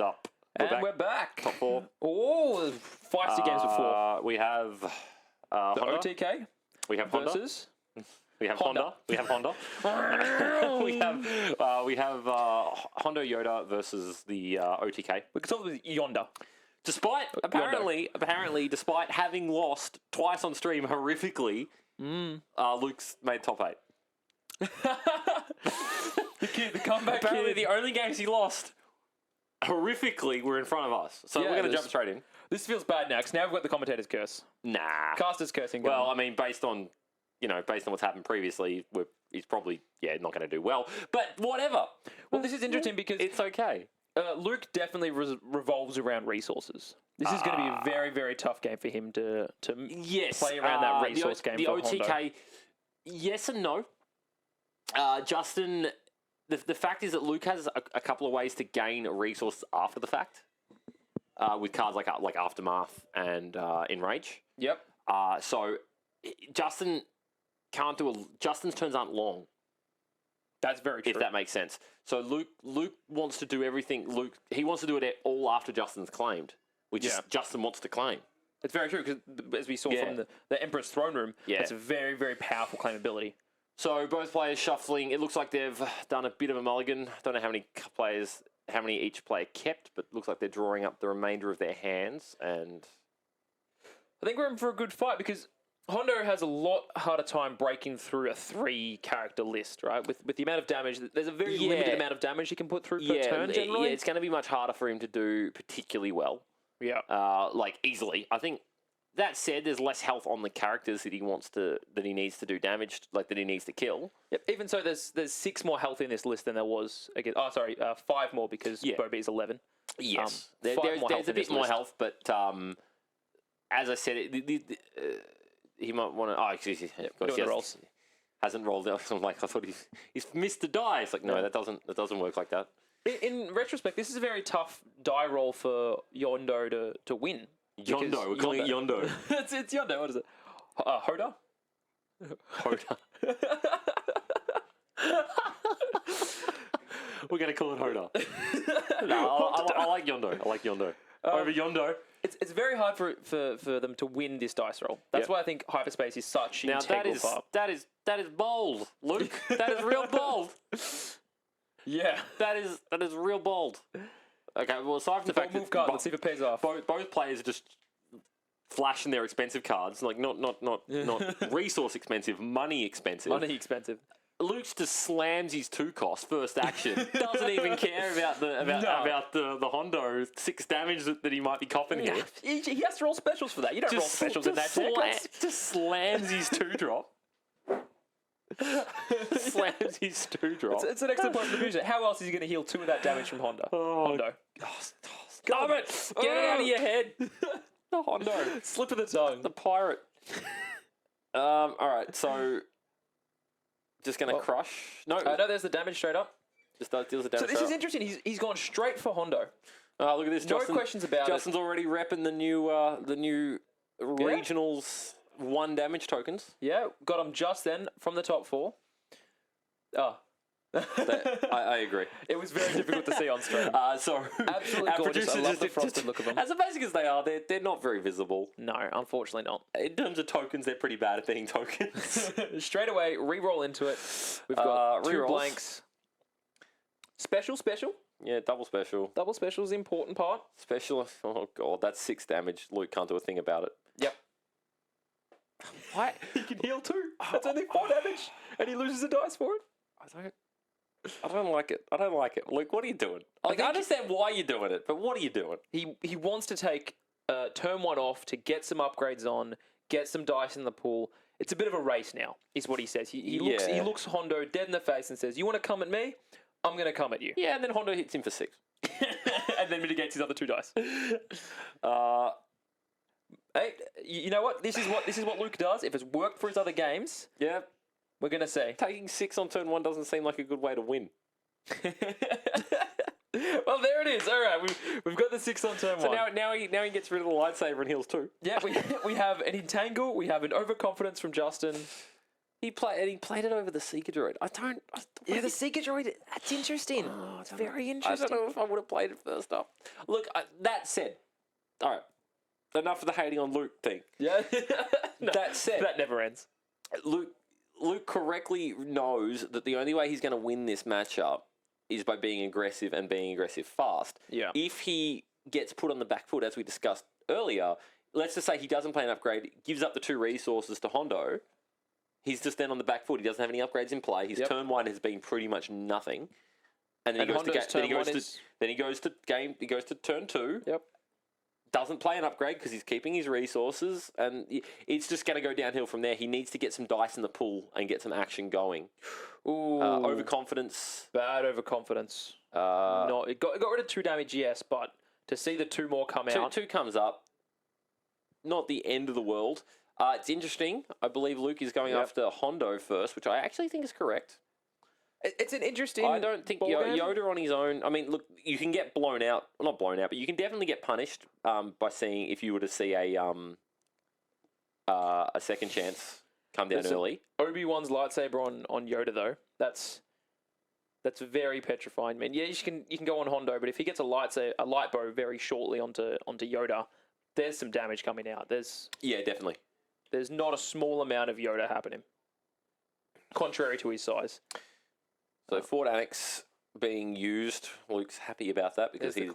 up? We're back. Top 4. Oh, 5 games before. We have The Honda. OTK We have Honda. versus... We have Honda. We have Honda. we have Honda Yoda versus the OTK. We could talk with Yonder. Despite apparently, despite having lost twice on stream horrifically, Luke's made top 8. The comeback Apparently, kid. the only games he lost horrifically were in front of us. So we're going to jump straight in. This feels bad now, because now we've got the commentator's curse. Nah. Caster's cursing. Well, I mean, based on what's happened previously, he's probably not going to do well. But whatever. Well, this is interesting because It's okay. Luke definitely revolves around resources. This is going to be a very, very tough game for him to play around that resource game the for OTK, Hondo. yes and no. Justin, the fact is that Luke has a couple of ways to gain resources after the fact, with cards like Aftermath and Enrage. Yep. So Justin can't do Justin's turns aren't long. That's very true. If that makes sense. So Luke wants to do everything. He wants to do it all after Justin's claimed, which is Justin wants to claim. It's very true, because as we saw from the Emperor's Throne Room, it's a very, very powerful claimability. So both players shuffling. It looks like they've done a bit of a mulligan. Don't know how many each player kept, but looks like they're drawing up the remainder of their hands. And I think we're in for a good fight, because Hondo has a lot harder time breaking through a 3-character list, right? With the amount of damage, there's a very limited amount of damage he can put through per turn, generally. Yeah, it's going to be much harder for him to do particularly well. Yeah. Easily. I think, that said, there's less health on the characters that he needs to do damage, that he needs to kill. Yep. Even so, there's 6 more health in this list than there was again. 5 more, because Bobby's 11. Yes. There's a bit more health, but as I said, he might want to. Oh, excuse me. Doing the rolls. Hasn't rolled out. I'm like, I thought he's missed the die. It's like, no, that doesn't work like that. In retrospect, this is a very tough die roll for Yondo to win. Yondo, we're calling it Yondo. it's Yondo. What is it? Hoda? Hoda. We're going to call it Hoda. No, I like Yondo. I like Yondo. Over Yondo. It's very hard for them to win this dice roll. That's why I think hyperspace is such an integral part. That is bold, Luke. That is real bold. Yeah. That is real bold. Okay, well, aside from the fact that let's see if it pays off. Both players are just flashing their expensive cards, like not resource expensive, money expensive. Money expensive. Luke's just slams his 2-cost first action. Doesn't even care about the Hondo 6 damage that he might be copping here. He has to roll specials for that. You don't roll specials in that deck. Just slams his 2-drop. Slams his 2-drop. It's an excellent point of the music. How else is he going to heal 2 of that damage from Hondo? Hondo. Stop it! Get it out of your head. The Hondo. Slip of the tongue. The pirate. All right, so just going to crush. No, there's the damage straight up. Just deals the damage. So this is interesting. He's gone straight for Hondo. Oh, look at this. No questions about Justin's already repping the new regionals 1 damage tokens. Yeah, got him just then from the top 4. Oh. I agree. It was very difficult to see on stream. So absolutely gorgeous. I love the frosted look of them. As basic as they are, they're not very visible. No, unfortunately not. In terms of tokens, they're pretty bad at being tokens. Straight away, re-roll into it. We've got 2 re-rolls. blanks. Special. Yeah, double special. Double special is the important part. Special. Oh god, that's 6 damage. Luke can't do a thing about it. Yep. What? He can heal 2. That's only 4 damage, and he loses a dice for it. I don't like it. Luke, what are you doing? I understand why you're doing it, but what are you doing? He wants to take turn 1 off to get some upgrades on, get some dice in the pool. It's a bit of a race now, is what he says. He looks Hondo dead in the face and says, "You want to come at me? I'm going to come at you." Yeah, and then Hondo hits him for 6. And then mitigates his other 2 dice. Hey, you know what? This is what Luke does. If it's worked for his other games, we're going to say. Taking 6 on turn 1 doesn't seem like a good way to win. Well, there it is. All right, we've got the 6 on turn 1. So now he gets rid of the lightsaber and heals 2. Yeah, we have an entangle. We have an overconfidence from Justin. He played it over the Seeker droid. The Seeker droid. That's interesting. It's very I interesting. don't know if I would have played it first up. Look, that said, all right, enough of the hating on Luke thing. Yeah. That said, that never ends. Luke correctly knows that the only way he's going to win this matchup is by being aggressive and being aggressive fast. Yeah. If he gets put on the back foot, as we discussed earlier, let's just say he doesn't play an upgrade, gives up the 2 resources to Hondo. He's just then on the back foot. He doesn't have any upgrades in play. His turn 1 has been pretty much nothing. And then he goes to turn 2. Yep. Doesn't play an upgrade because he's keeping his resources, and it's just going to go downhill from there. He needs to get some dice in the pool and get some action going. Ooh. Overconfidence. Bad overconfidence. It got rid of 2 damage, yes, but to see the 2 more come out. 2 comes up. Not the end of the world. It's interesting. I believe Luke is going after Hondo first, which I actually think is correct. It's an interesting. I don't think Yoda on his own. I mean, look, you can get blown out. Not blown out, but you can definitely get punished by seeing if you were to see a second chance come down early. Obi-Wan's lightsaber on Yoda though. That's very petrifying. Man, yeah, you can go on Hondo, but if he gets a light bow very shortly onto Yoda, there's some damage coming out. Definitely. There's not a small amount of Yoda happening, contrary to his size. So Fort Annex being used, Luke's happy about that because he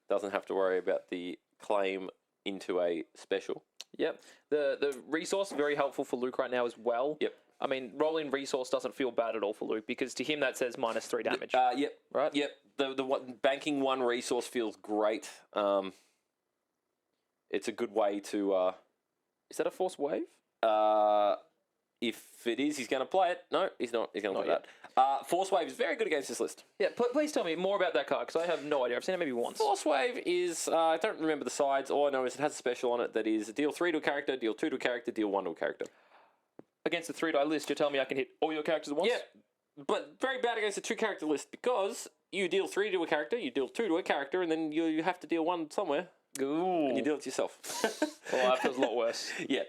doesn't have to worry about the claim into a special. Yep. The resource very helpful for Luke right now as well. Yep. I mean, rolling resource doesn't feel bad at all for Luke because to him that says -3 damage. Yep. Right. Yep. The banking 1 resource feels great. It's a good way to. Is that a force wave? If it is, he's going to play it. No, he's not. He's going to play that. Force Wave is very good against this list. Yeah, please tell me more about that card because I have no idea. I've seen it maybe once. Force Wave is, I don't remember the sides. All I know is it has a special on it that is deal 3 to a character, deal 2 to a character, deal 1 to a character. Against the 3-die list, you're telling me I can hit all your characters at once? Yeah, but very bad against the 2-character list because you deal 3 to a character, you deal 2 to a character, and then you have to deal 1 somewhere. Ooh. And you deal it to yourself. Well, that feels a lot worse. Yeah.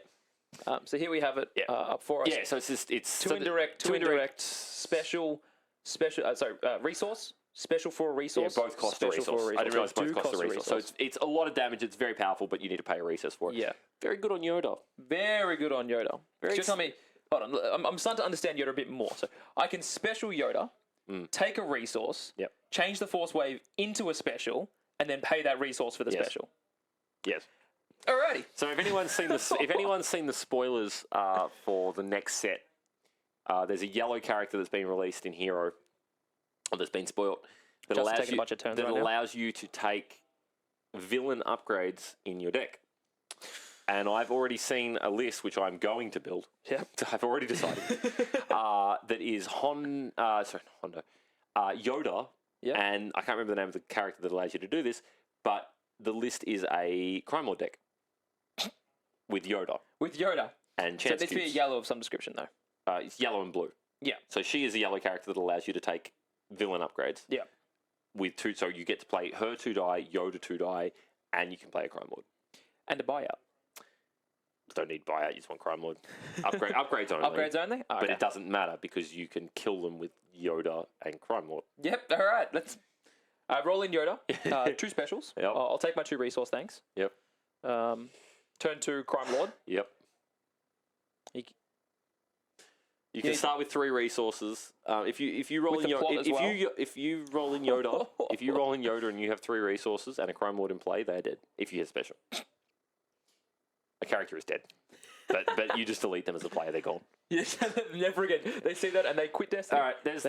So here we have it up for us. Yeah, so it's two indirect, special, resource, special for a resource. Yeah, both cost a resource. I didn't realize both cost a resource. So it's a lot of damage. It's very powerful, but you need to pay a resource for it. Yeah. Very good on Yoda. Very good on Yoda. Just tell me, hold on, I'm starting to understand Yoda a bit more. So I can special Yoda, take a resource, change the force wave into a special, and then pay that resource for the special. Yes. Alrighty. So if anyone's seen the spoilers for the next set, there's a yellow character that's been released in Hero, or that's been spoiled, that allows you to take villain upgrades in your deck. And I've already seen a list which I'm going to build. Yeah. I've already decided. That is Hondo, Yoda, and I can't remember the name of the character that allows you to do this, but the list is a Crime Lord deck. With Yoda. And chance so it needs to be a yellow of some description, though. It's yellow and blue. Yeah. So she is a yellow character that allows you to take villain upgrades. Yeah. With 2, so you get to play her 2-die, Yoda 2-die, and you can play a Crime Lord. And a buyout. Don't need buyout, you just want Crime Lord. Upgrades only. Upgrades only? Oh, but it doesn't matter because you can kill them with Yoda and Crime Lord. Yep, alright. Let's roll in Yoda. 2 specials. Yep. I'll take my 2 resource, thanks. Yep. Turn 2 Crime Lord. Yep. You can start with 3 resources. If you roll in Yoda, if you roll in Yoda and you have 3 resources and a Crime Lord in play, they're dead. If you hit special, a character is dead. But you just delete them as a player; they're gone. Yes, never again. They see that and they quit Destiny. All right, there's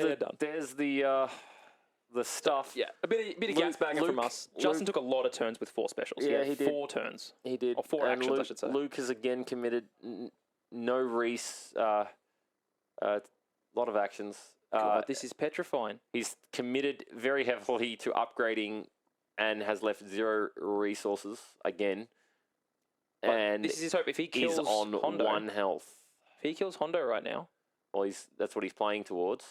the stuff. Yeah, a bit of gas bagging from us. Justin took a lot of turns with 4 specials. Yeah, he did. 4 turns. He did. Or 4 actions, I should say. Luke has again committed no Reese. A lot of actions. God, this is petrifying. He's committed very heavily to upgrading and has left 0 resources again. But and this is his hope. If he kills he's on Hondo, 1 health. If he kills Hondo right now. Well, that's what he's playing towards.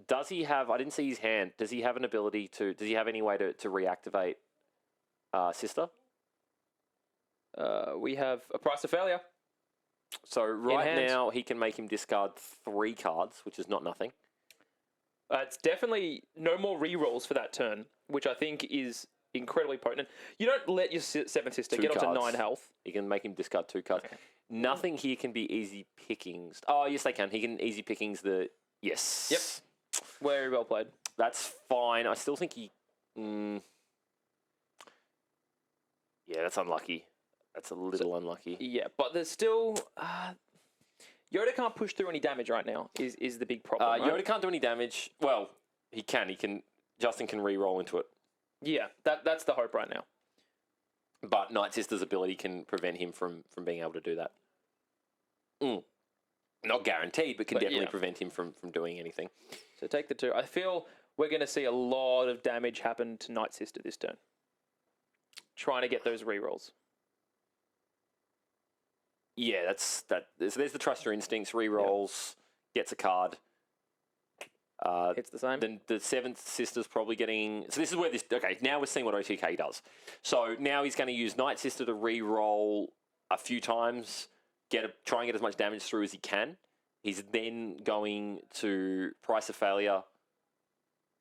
Does he have... I didn't see his hand. Does he have an ability to... Does he have any way to reactivate Sister? We have a price of failure. So right hand. now he can make him discard 3 cards, which is not nothing. It's definitely no more rerolls for that turn, which I think is incredibly potent. You don't let your 7th sister 2 get onto cards. 9 health. You can make him discard 2 cards. Okay. Nothing here can be easy pickings. Oh, yes, they can. He can easy pickings the... Yes. Yep. Very well played. That's fine. I still think he... Yeah, that's unlucky. That's a little unlucky. Yeah, but there's still... Yoda can't push through any damage right now, is the big problem, right? Yoda can't do any damage. Well, he can. Justin can re-roll into it. Yeah, that's the hope right now. But Night Sister's ability can prevent him from being able to do that. Not guaranteed, but can definitely prevent him from doing anything. So take the 2. I feel we're going to see a lot of damage happen to Night Sister this turn. Trying to get those rerolls. Yeah, there's the Trust Your Instincts, re-rolls, gets a card. Hits the same. Then the 7th Sister's probably getting... So this is where this... Okay, now we're seeing what OTK does. So now he's going to use Night Sister to re-roll a few times, try and get as much damage through as he can. He's then going to Price of Failure.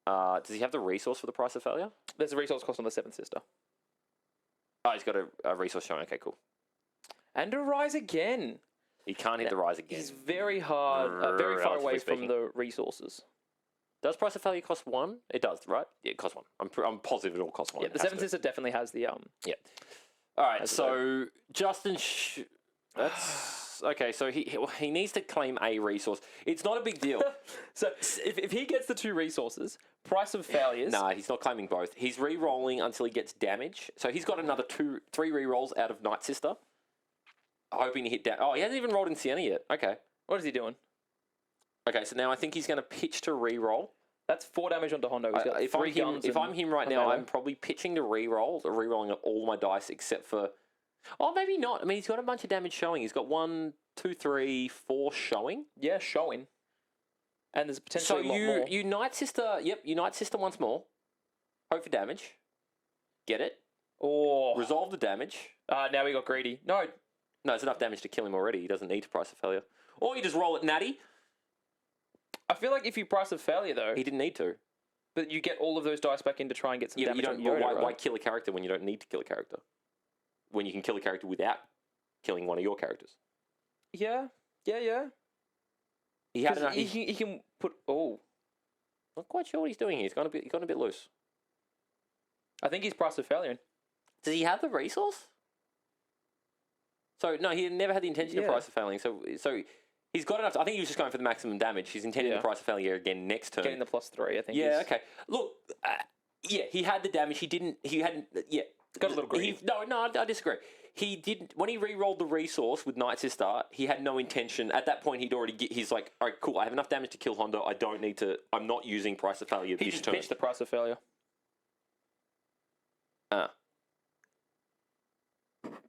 Does he have the resource for the Price of Failure? There's a resource cost on the 7th Sister. Oh, he's got a resource showing. Okay, cool. And a Rise again. He can't hit the Rise again. He's very very far away from the resources. Does Price of Failure cost 1? It does, right? Yeah, it costs 1. I'm positive it all costs 1. Yeah, the 7th Sister definitely has the... Yeah. All right, so Justin... That's... Okay, so he needs to claim a resource. It's not a big deal. So if he gets the 2 resources, Price of Failures... Nah, he's not claiming both. He's re-rolling until he gets damage. So he's got another 3 re-rolls out of Night Sister. Hoping to hit down. Oh, he hasn't even rolled in Sienna yet. Okay. What is he doing? Okay, so now I think he's going to pitch to re-roll. That's 4 damage onto Hondo. He's got if I'm him right now, I'm probably pitching to re-roll, or re-rolling all my dice except for... Oh, maybe not. I mean, he's got a bunch of damage showing. He's got 1, 2, 3, 4 showing. Yeah, showing. And there's potentially a lot more. So you Night Sister... Yep, you Night Sister once more. Hope for damage. Get it. Oh. Resolve the damage. Now we got greedy. No, it's enough damage to kill him already. He doesn't need to Price of Failure. Or you just roll it natty. I feel like if you Price of Failure, though... He didn't need to. But you get all of those dice back in to try and get some damage on Yoda, why kill a character when you don't need to kill a character? When you can kill a character without killing one of your characters. Yeah. He had enough... He can put... Oh. Not quite sure what he's doing here. He's gone a bit loose. I think he's Price of Failure. Does he have the resource? So, no, he never had the intention of Price of Failing. So he's got enough. I think he was just going for the maximum damage. He's intending to Price of Failure again next turn. Getting the +3, I think. Yeah, okay. Look, he had the damage. He hadn't, Got a little greedy. No, I disagree. He didn't, when he re-rolled the resource with Night Sister, he had no intention. At that point, he's like, all right, cool, I have enough damage to kill Hondo. I'm not using Price of Failure this turn. He just pitched the Price of Failure.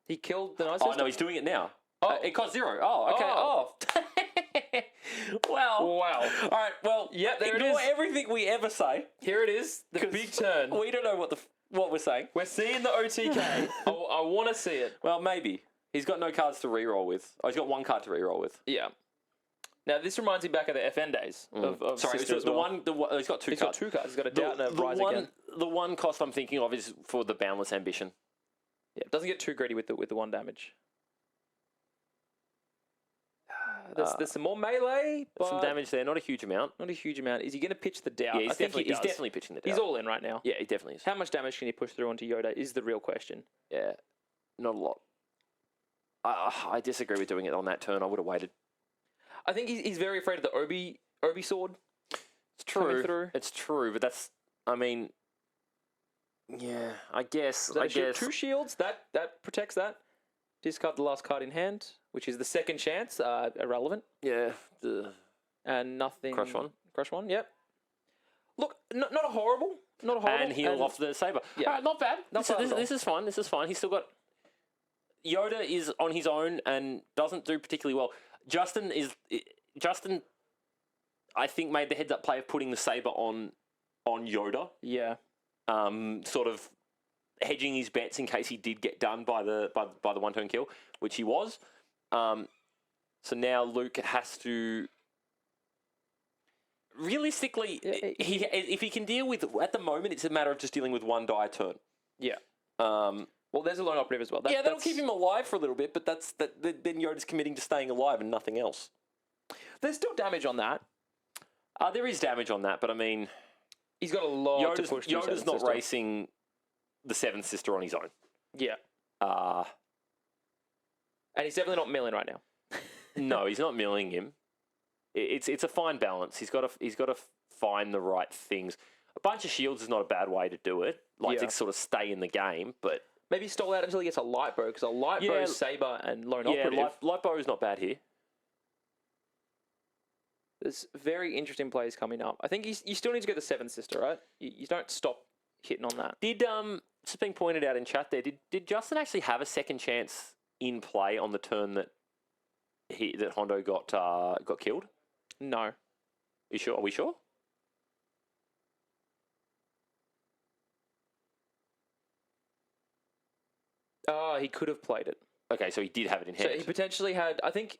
He killed the Night Sister? Oh, no, he's doing it now. Oh. It cost 0. Oh, okay. Oh. Wow. All right, well, there it ignore is. everything we ever say. Here it is, the big turn. We don't know what we're saying. We're seeing the OTK. I want to see it. Well, maybe. He's got no cards to re-roll with. Oh, he's got 1 card to re-roll with. Yeah. Now, this reminds me back of the FN days of Sorry, Sister as well. he's got 2 cards. He's got 2 cards. He's got a Doubt and a Rise again. The one cost I'm thinking of is for the Boundless Ambition. Yeah, it doesn't get too greedy with the 1 damage. There's some more melee, but some damage there, not a huge amount. Not a huge amount. Is he going to pitch the Doubt? Yeah, he's definitely pitching the Doubt. He's all in right now. Yeah, he definitely is. How much damage can he push through onto Yoda is the real question. Yeah, not a lot. I disagree with doing it on that turn. I would have waited. I think he's very afraid of the Obi sword. It's true. It's true, but that's... I mean... Yeah, I guess. 2 shields, that protects that. Discard the last card in hand, which is the second chance, irrelevant. Yeah. And nothing... Crush 1. Crush 1, yep. Look, not a horrible. And heal off the saber. Yeah. All right, not bad. This is fine. He's still got... Yoda is on his own and doesn't do particularly well. Justin, I think, made the heads-up play of putting the saber on Yoda. Yeah. Sort of hedging his bets in case he did get done by the 1-turn kill, which he was. So now Luke has to. Realistically, if he can deal with at the moment, it's a matter of just dealing with one die a turn. Yeah. Well, there's a lone operative as well. That'll keep him alive for a little bit, but then Yoda's committing to staying alive and nothing else. There's still damage on that. There is damage on that, but I mean, he's got a lot to push. Yoda's not racing the Seventh Sister on his own. Yeah. And he's definitely not milling right now. No, he's not milling him. It's a fine balance. He's got to find the right things. A bunch of shields is not a bad way to do it. To sort of stay in the game, but maybe stall out until he gets a light bow, because a light bow, saber, and lone operative. Yeah, light bow is not bad here. There's very interesting plays coming up. I think you still need to go the Seventh Sister, right? You don't stop hitting on that. Did it's being pointed out in chat there? Did Justin actually have a second chance in play on the turn that Hondo got killed? No. You sure? Are we sure? He could have played it. Okay, so he did have it in hand. So he potentially had. I think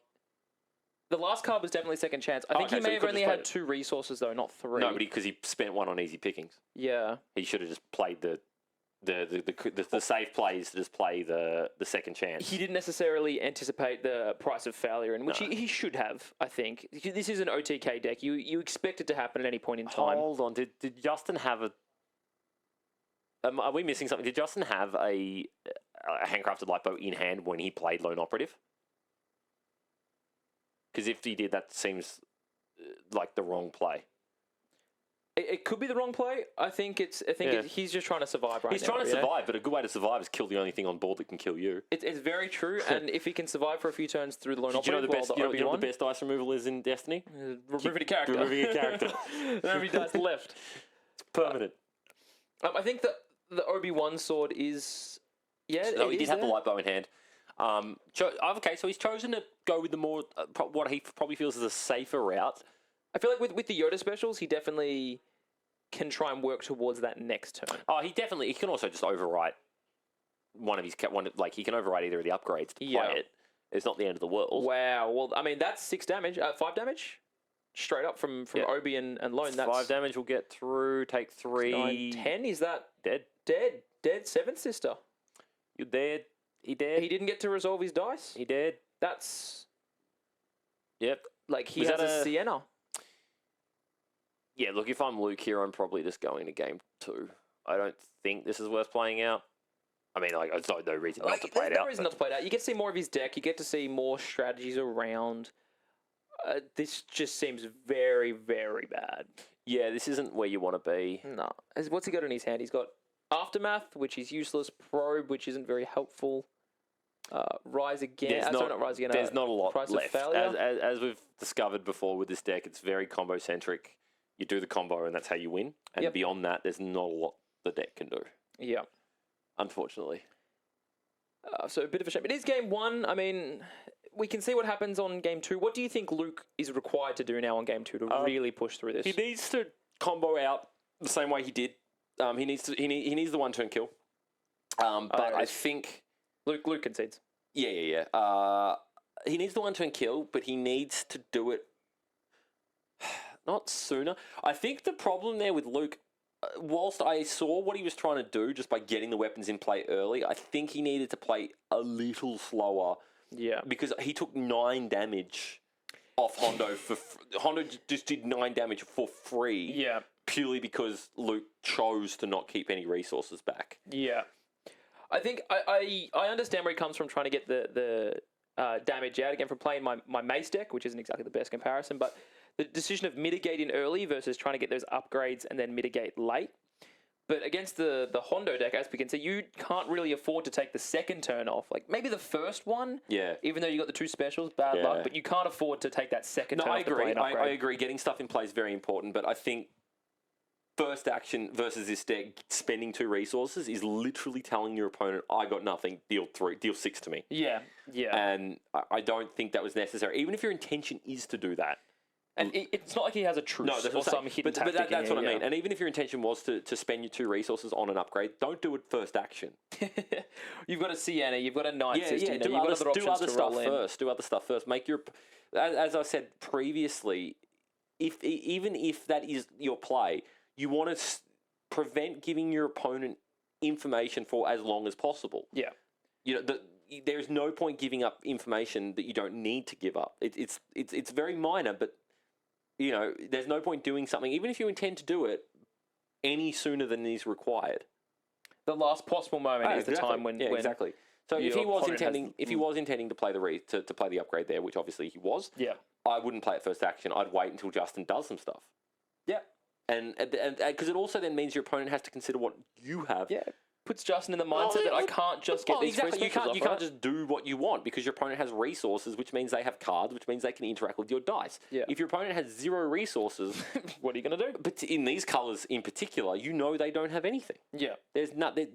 the last card was definitely second chance. I think he may have only had 2 resources though, not 3. No, because he spent 1 on easy pickings. Yeah. He should have just played the safe plays to just play the second chance. He didn't necessarily anticipate the price of failure, in which he should have. I think this is an OTK deck. You expect it to happen at any point in time. Hold on, did Justin have a? Are we missing something? Did Justin have a handcrafted light bow in hand when he played Lone Operative? Because if he did, that seems like the wrong play. It could be the wrong play. I think he's just trying to survive right now. He's trying to survive, but a good way to survive is kill the only thing on board that can kill you. It's very true, and if he can survive for a few turns through the lone operative, you know what the best dice removal is in Destiny? Removing a character. Removing a character. How many dice left? It's permanent. I think that the Obi-Wan sword is... Yeah, he did have the light bow in hand. Okay, so he's chosen to go with the more... what he probably feels is a safer route. I feel like with the Yoda specials, he definitely can try and work towards that next turn. Oh, he can also just overwrite he can overwrite either of the upgrades to play it. It's not the end of the world. Wow. Well, I mean, that's 6 damage. 5 damage? Straight up from Obi and Lone. That's 5 damage will get through, take 3. 9, 10, is that... Dead. Dead. Seventh Sister. You're dead. He dead. He didn't get to resolve his dice? He dead. That's... Yep. Like, he has a Sienna. Yeah, look, if I'm Luke here, I'm probably just going to game 2. I don't think this is worth playing out. I mean, there's no reason not to play it out. There's no reason not to play it out. You get to see more of his deck. You get to see more strategies around. This just seems very, very bad. Yeah, this isn't where you want to be. No. What's he got in his hand? He's got Aftermath, which is useless. Probe, which isn't very helpful. Rise Again. Not Rise Again. There's not a lot Price left. Of Failure. As we've discovered before with this deck, it's very combo-centric. You do the combo and that's how you win. And beyond that, there's not a lot the deck can do. Yeah. Unfortunately. So a bit of a shame. It is game 1. I mean, we can see what happens on game 2. What do you think Luke is required to do now on game 2 to really push through this? He needs to combo out the same way he did. He needs the 1-turn kill. But I think Luke concedes. Yeah. He needs the 1-turn kill, but he needs to do it not sooner. I think the problem there with Luke, whilst I saw what he was trying to do just by getting the weapons in play early, I think he needed to play a little slower. Yeah. Because he took 9 damage off Hondo. Hondo just did 9 damage for free. Yeah. Purely because Luke chose to not keep any resources back. Yeah. I think I understand where he comes from trying to get the damage out, again, from playing my Mace deck, which isn't exactly the best comparison, but the decision of mitigating early versus trying to get those upgrades and then mitigate late. But against the Hondo deck, as we can see, you can't really afford to take the second turn off. Like, maybe the first one, even though you got the 2 specials, bad luck, but you can't afford to take that second turn off. I agree. Getting stuff in play is very important, but I think first action versus this deck, spending 2 resources is literally telling your opponent, I got nothing, deal 6 to me. Yeah. And I don't think that was necessary, even if your intention is to do that. And it's not like he has a truce No, that's or some hidden tactic. But that's what I mean. And even if your intention was to spend your 2 resources on an upgrade, don't do it first action. You've got a Sienna, you've got a Knight system. Do you've other, got other options do other to stuff roll first. Do other stuff first. Make your, as I said previously, even if that is your play, you want to prevent giving your opponent information for as long as possible. Yeah. There's no point giving up information that you don't need to give up. It's very minor, but there's no point doing something, even if you intend to do it, any sooner than is required. The last possible moment is the time when exactly. So if he was intending to play to play the upgrade there, which obviously he was, I wouldn't play it first action. I'd wait until Justin does some stuff. Yeah, and because it also then means your opponent has to consider what you have. Yeah. Puts Justin in the mindset that I can't just get these free specials You can't just do what you want because your opponent has resources, which means they have cards, which means they can interact with your dice. Yeah. If your opponent has 0 resources, what are you going to do? But in these colours in particular, they don't have anything. Yeah.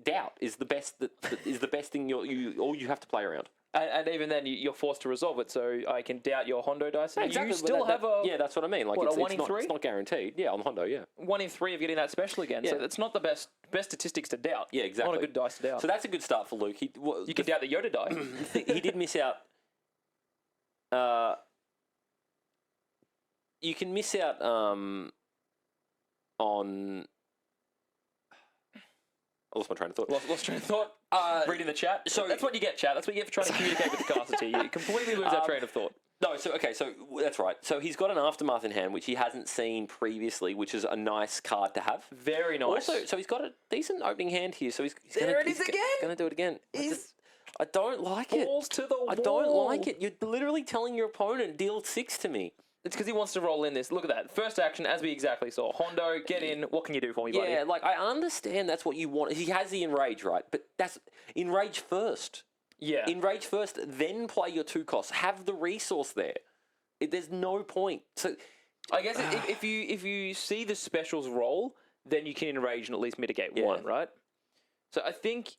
Doubt is the best is the best thing all you have to play around. And even then, you're forced to resolve it. So I can doubt your Hondo dice. And exactly. You still have that's what I mean. Like a 1 in 3? It's not guaranteed. Yeah, on Hondo, yeah. 1 in 3 of getting that special again. Yeah. So it's not the best statistics to doubt. Yeah, exactly. Not a good dice to doubt. So that's a good start for Luke. You can doubt the Yoda die. He did miss out. You can miss out on. I lost my train of thought. Lost train of thought. Reading the chat. So that's what you get, chat. That's what you get for trying to communicate with the caster to you. You completely lose that train of thought. No, so that's right. So he's got an Aftermath in hand, which he hasn't seen previously, which is a nice card to have. Very nice. Also, so he's got a decent opening hand here. So he's there it is again. Going to do it again. I don't like it. Balls to the wall. I don't like it. You're literally telling your opponent, deal 6 to me. It's because he wants to roll in this. Look at that. First action, as we exactly saw. Hondo, get in. What can you do for me, buddy? Yeah, I understand that's what you want. He has the Enrage, right? But that's Enrage first. Yeah. Enrage first, then play your 2 costs. Have the resource there. There's no point. So, I guess if you see the specials roll, then you can Enrage and at least mitigate 1, right? So I think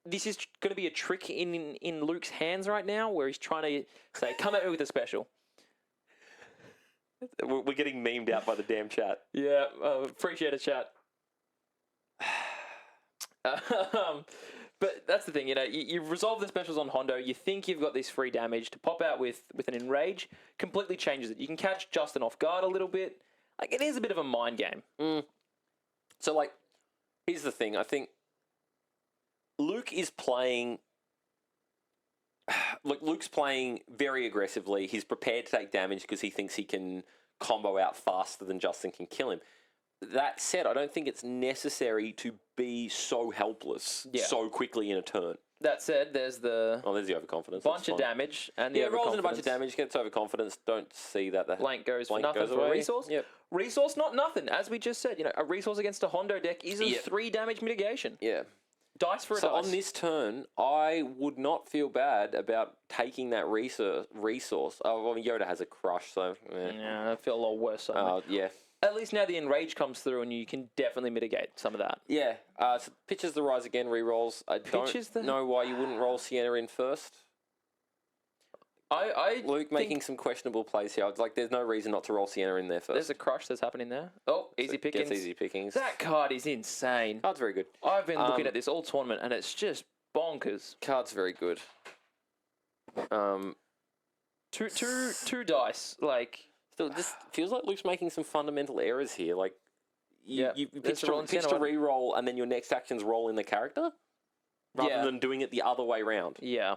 this is going to be a trick in Luke's hands right now, where he's trying to say, come at me with a special. We're getting memed out by the damn chat. Yeah, appreciate it, chat. But that's the thing, you resolve the specials on Hondo, you think you've got this free damage to pop out with an Enrage, completely changes it. You can catch Justin off guard a little bit. It is a bit of a mind game. So, here's the thing. I think Luke is playing... Look, Luke's playing very aggressively. He's prepared to take damage because he thinks he can combo out faster than Justin can kill him. That said, I don't think it's necessary to be so helpless so quickly in a turn. That said, there's the... Oh, there's the overconfidence. Bunch of damage and the overconfidence. Rolls in a bunch of damage, gets overconfidence. Don't see that. Blank goes for nothing for a resource. Yep. Resource, not nothing. As we just said, a resource against a Hondo deck is a 3 damage mitigation. Yeah. Dice for a dice. So on this turn, I would not feel bad about taking that resource. Oh, well, Yoda has a crush, so... Yeah, I feel a lot worse. Yeah. At least now the Enrage comes through and you can definitely mitigate some of that. Yeah. So pitches the Rise Again, re-rolls. I don't know why you wouldn't roll Sienna in first. Luke making some questionable plays here. There's no reason not to roll Sienna in there first. There's a crush that's happening there. Oh, easy pickings. Gets easy pickings. That card is insane. Card's very good. I've been looking at this all tournament and it's just bonkers. Card's very good. Two dice. Still, this feels like Luke's making some fundamental errors here. You pitched a re-roll and then your next action's roll in the character? Rather than doing it the other way around. Yeah.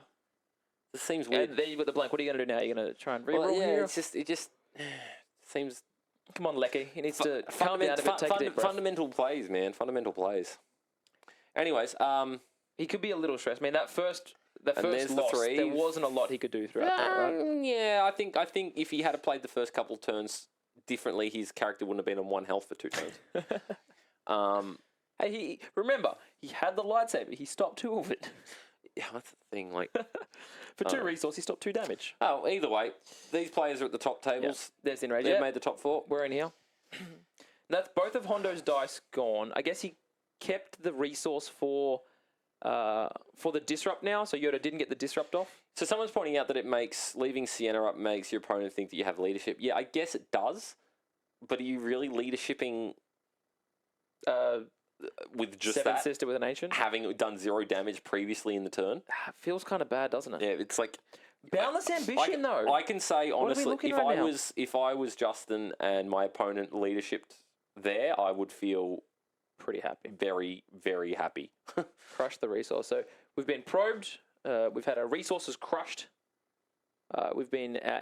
This seems weird. And then you've got the blank. What are you going to do now? You're going to try and re-roll here? It just seems... Come on, Lecky. He needs to calm down a bit, take a deep breath. Fundamental plays, man. Fundamental plays. Anyways, he could be a little stressed. I mean, that first loss, there wasn't a lot he could do throughout that, right? Yeah, I think if he had played the first couple turns differently, his character wouldn't have been on 1 health for 2 turns. Hey, remember, he had the lightsaber. He stopped 2 of it. Yeah, that's the thing. For 2 resources, he stopped 2 damage. Oh, either way, these players are at the top tables. Yeah. There's Enrage. They've made the top 4. We're in here. That's both of Hondo's dice gone. I guess he kept the resource for for the disrupt now, so Yoda didn't get the disrupt off. So someone's pointing out that it makes leaving Sienna up makes your opponent think that you have leadership. Yeah, I guess it does. But are you really leadershiping with just Seventh that? Sister with an ancient? Having done 0 damage previously in the turn? Feels kind of bad, doesn't it? Yeah, it's like... Boundless Ambition, though. I can say, honestly, if I was Justin and my opponent leadershiped there, I would feel... pretty happy. Very, very happy. Crush the resource. So we've been probed. We've had our resources crushed. Our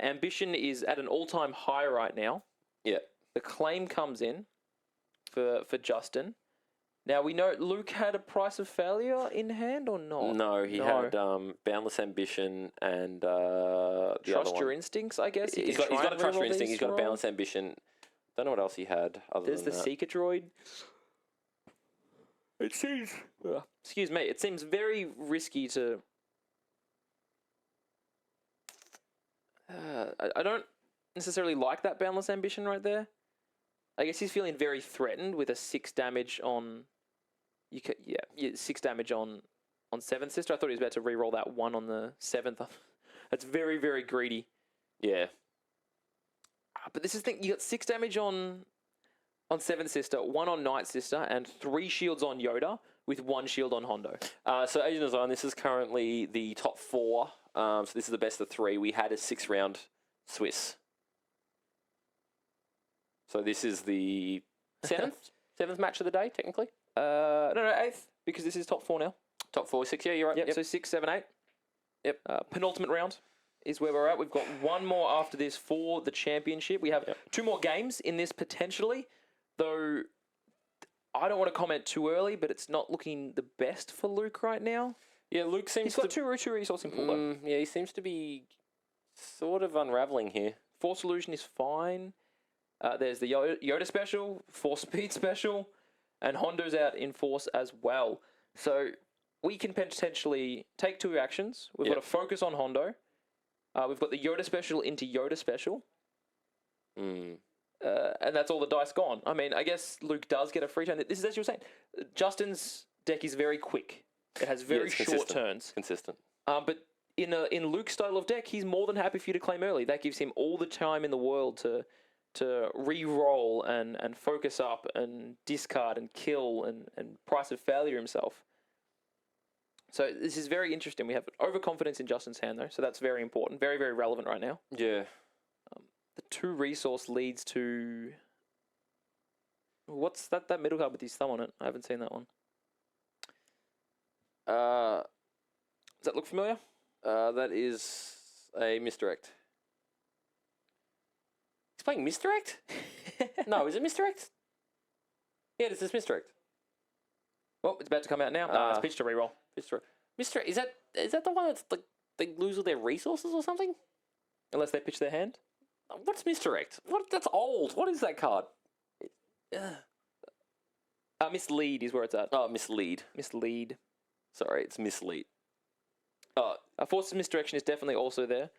ambition is at an all-time high right now. Yeah. The claim comes in for Justin. Now, we know Luke had a price of failure in hand or not? No, he had Boundless Ambition and the Trust other one. your instincts, I guess. He's got a Trust Your Instinct. He's got a Boundless Ambition. Don't know what else he had other There's than the that. Seeker Droid. It seems... excuse me. It seems very risky to... I don't necessarily like that Boundless Ambition right there. I guess he's feeling very threatened with a 6 damage on... 6 damage on 7th Sister. I thought he was about to re-roll that 1 on the 7th. That's very, very greedy. Yeah. But this is the thing. You got 6 damage on 7th Sister, 1 on Night Sister, and 3 shields on Yoda, with 1 shield on Hondo. So Agent of Zion, this is currently the top 4. So this is the best of 3. We had a 6-round Swiss. So this is the 7th match of the day, technically. No, 8th, because this is top 4 now. Top 4, 6, yeah, you're right. Yep. So 6, 7, 8. Yep. Penultimate round is where we're at. We've got 1 more after this for the championship. We have 2 more games in this potentially, though I don't want to comment too early, but it's not looking the best for Luke right now. Yeah, Luke seems He's got two resource in pool, though. Yeah, he seems to be sort of unraveling here. Force Illusion is fine. There's the Yoda special, Force Speed special, and Hondo's out in Force as well. So we can potentially take 2 actions. We've got to focus on Hondo. We've got the Yoda special into Yoda special. And that's all the dice gone. I mean, I guess Luke does get a free turn. This is as you were saying. Justin's deck is very quick. It has very short turns. Consistent. But in Luke's style of deck, he's more than happy for you to claim early. That gives him all the time in the world to re-roll and focus up and discard and kill and price of failure himself. So this is very interesting. We have overconfidence in Justin's hand, though, so that's very important. Very, very relevant right now. Yeah. The 2 resource leads to... What's that middle card with his thumb on it? I haven't seen that one. Does that look familiar? That is a misdirect. He's playing misdirect? No, is it misdirect? Yeah, this is misdirect. Well, it's about to come out now. It's pitched to reroll. Misdirect. Is that the one that's like they lose all their resources or something? Unless they pitch their hand. What's misdirect? That's old. What is that card? Mislead is where it's at. Oh, mislead. Mislead. Sorry, it's mislead. Force Misdirection is definitely also there.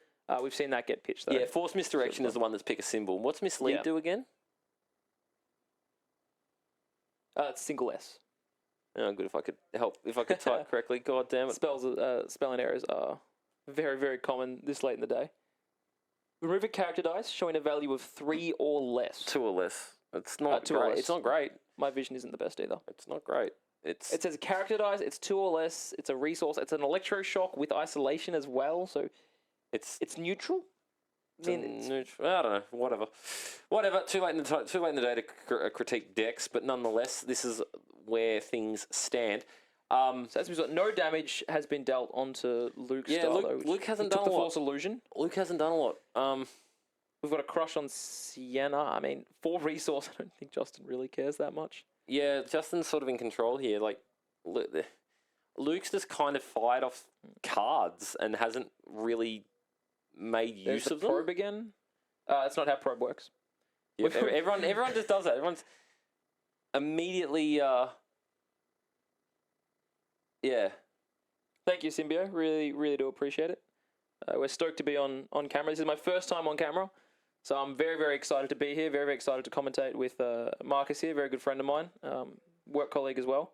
We've seen that get pitched, though. Yeah, Force Misdirection is the one that's pick a symbol. What's mislead do again? It's single S. Oh, good. If I could type correctly. God damn it. Spelling errors are very, very common this late in the day. Remove a character dice showing a value of 3 or less. 2 or less. It's not 2 or great. less. It's not great. My vision isn't the best either. It's not great. It says character dice. It's 2 or less. It's a resource. It's an electroshock with isolation as well. So it's neutral. I don't know. Whatever. Too late in the day to critique decks, but nonetheless, this is where things stand. So as we've got, no damage has been dealt onto Luke's style. Luke hasn't done a lot. Force Illusion. Luke hasn't done a lot. We've got a crush on Sienna. I mean, 4 resource. I don't think Justin really cares that much. Yeah, Justin's sort of in control here. Like, Luke's just kind of fired off cards and hasn't really made use of them. Probe again. That's not how probe works. Yep, everyone just does that. Everyone's immediately. Yeah. Thank you, Symbio. Really, really do appreciate it. We're stoked to be on camera. This is my first time on camera, so I'm very, very excited to be here. Very, very excited to commentate with Marcus here, very good friend of mine, work colleague as well.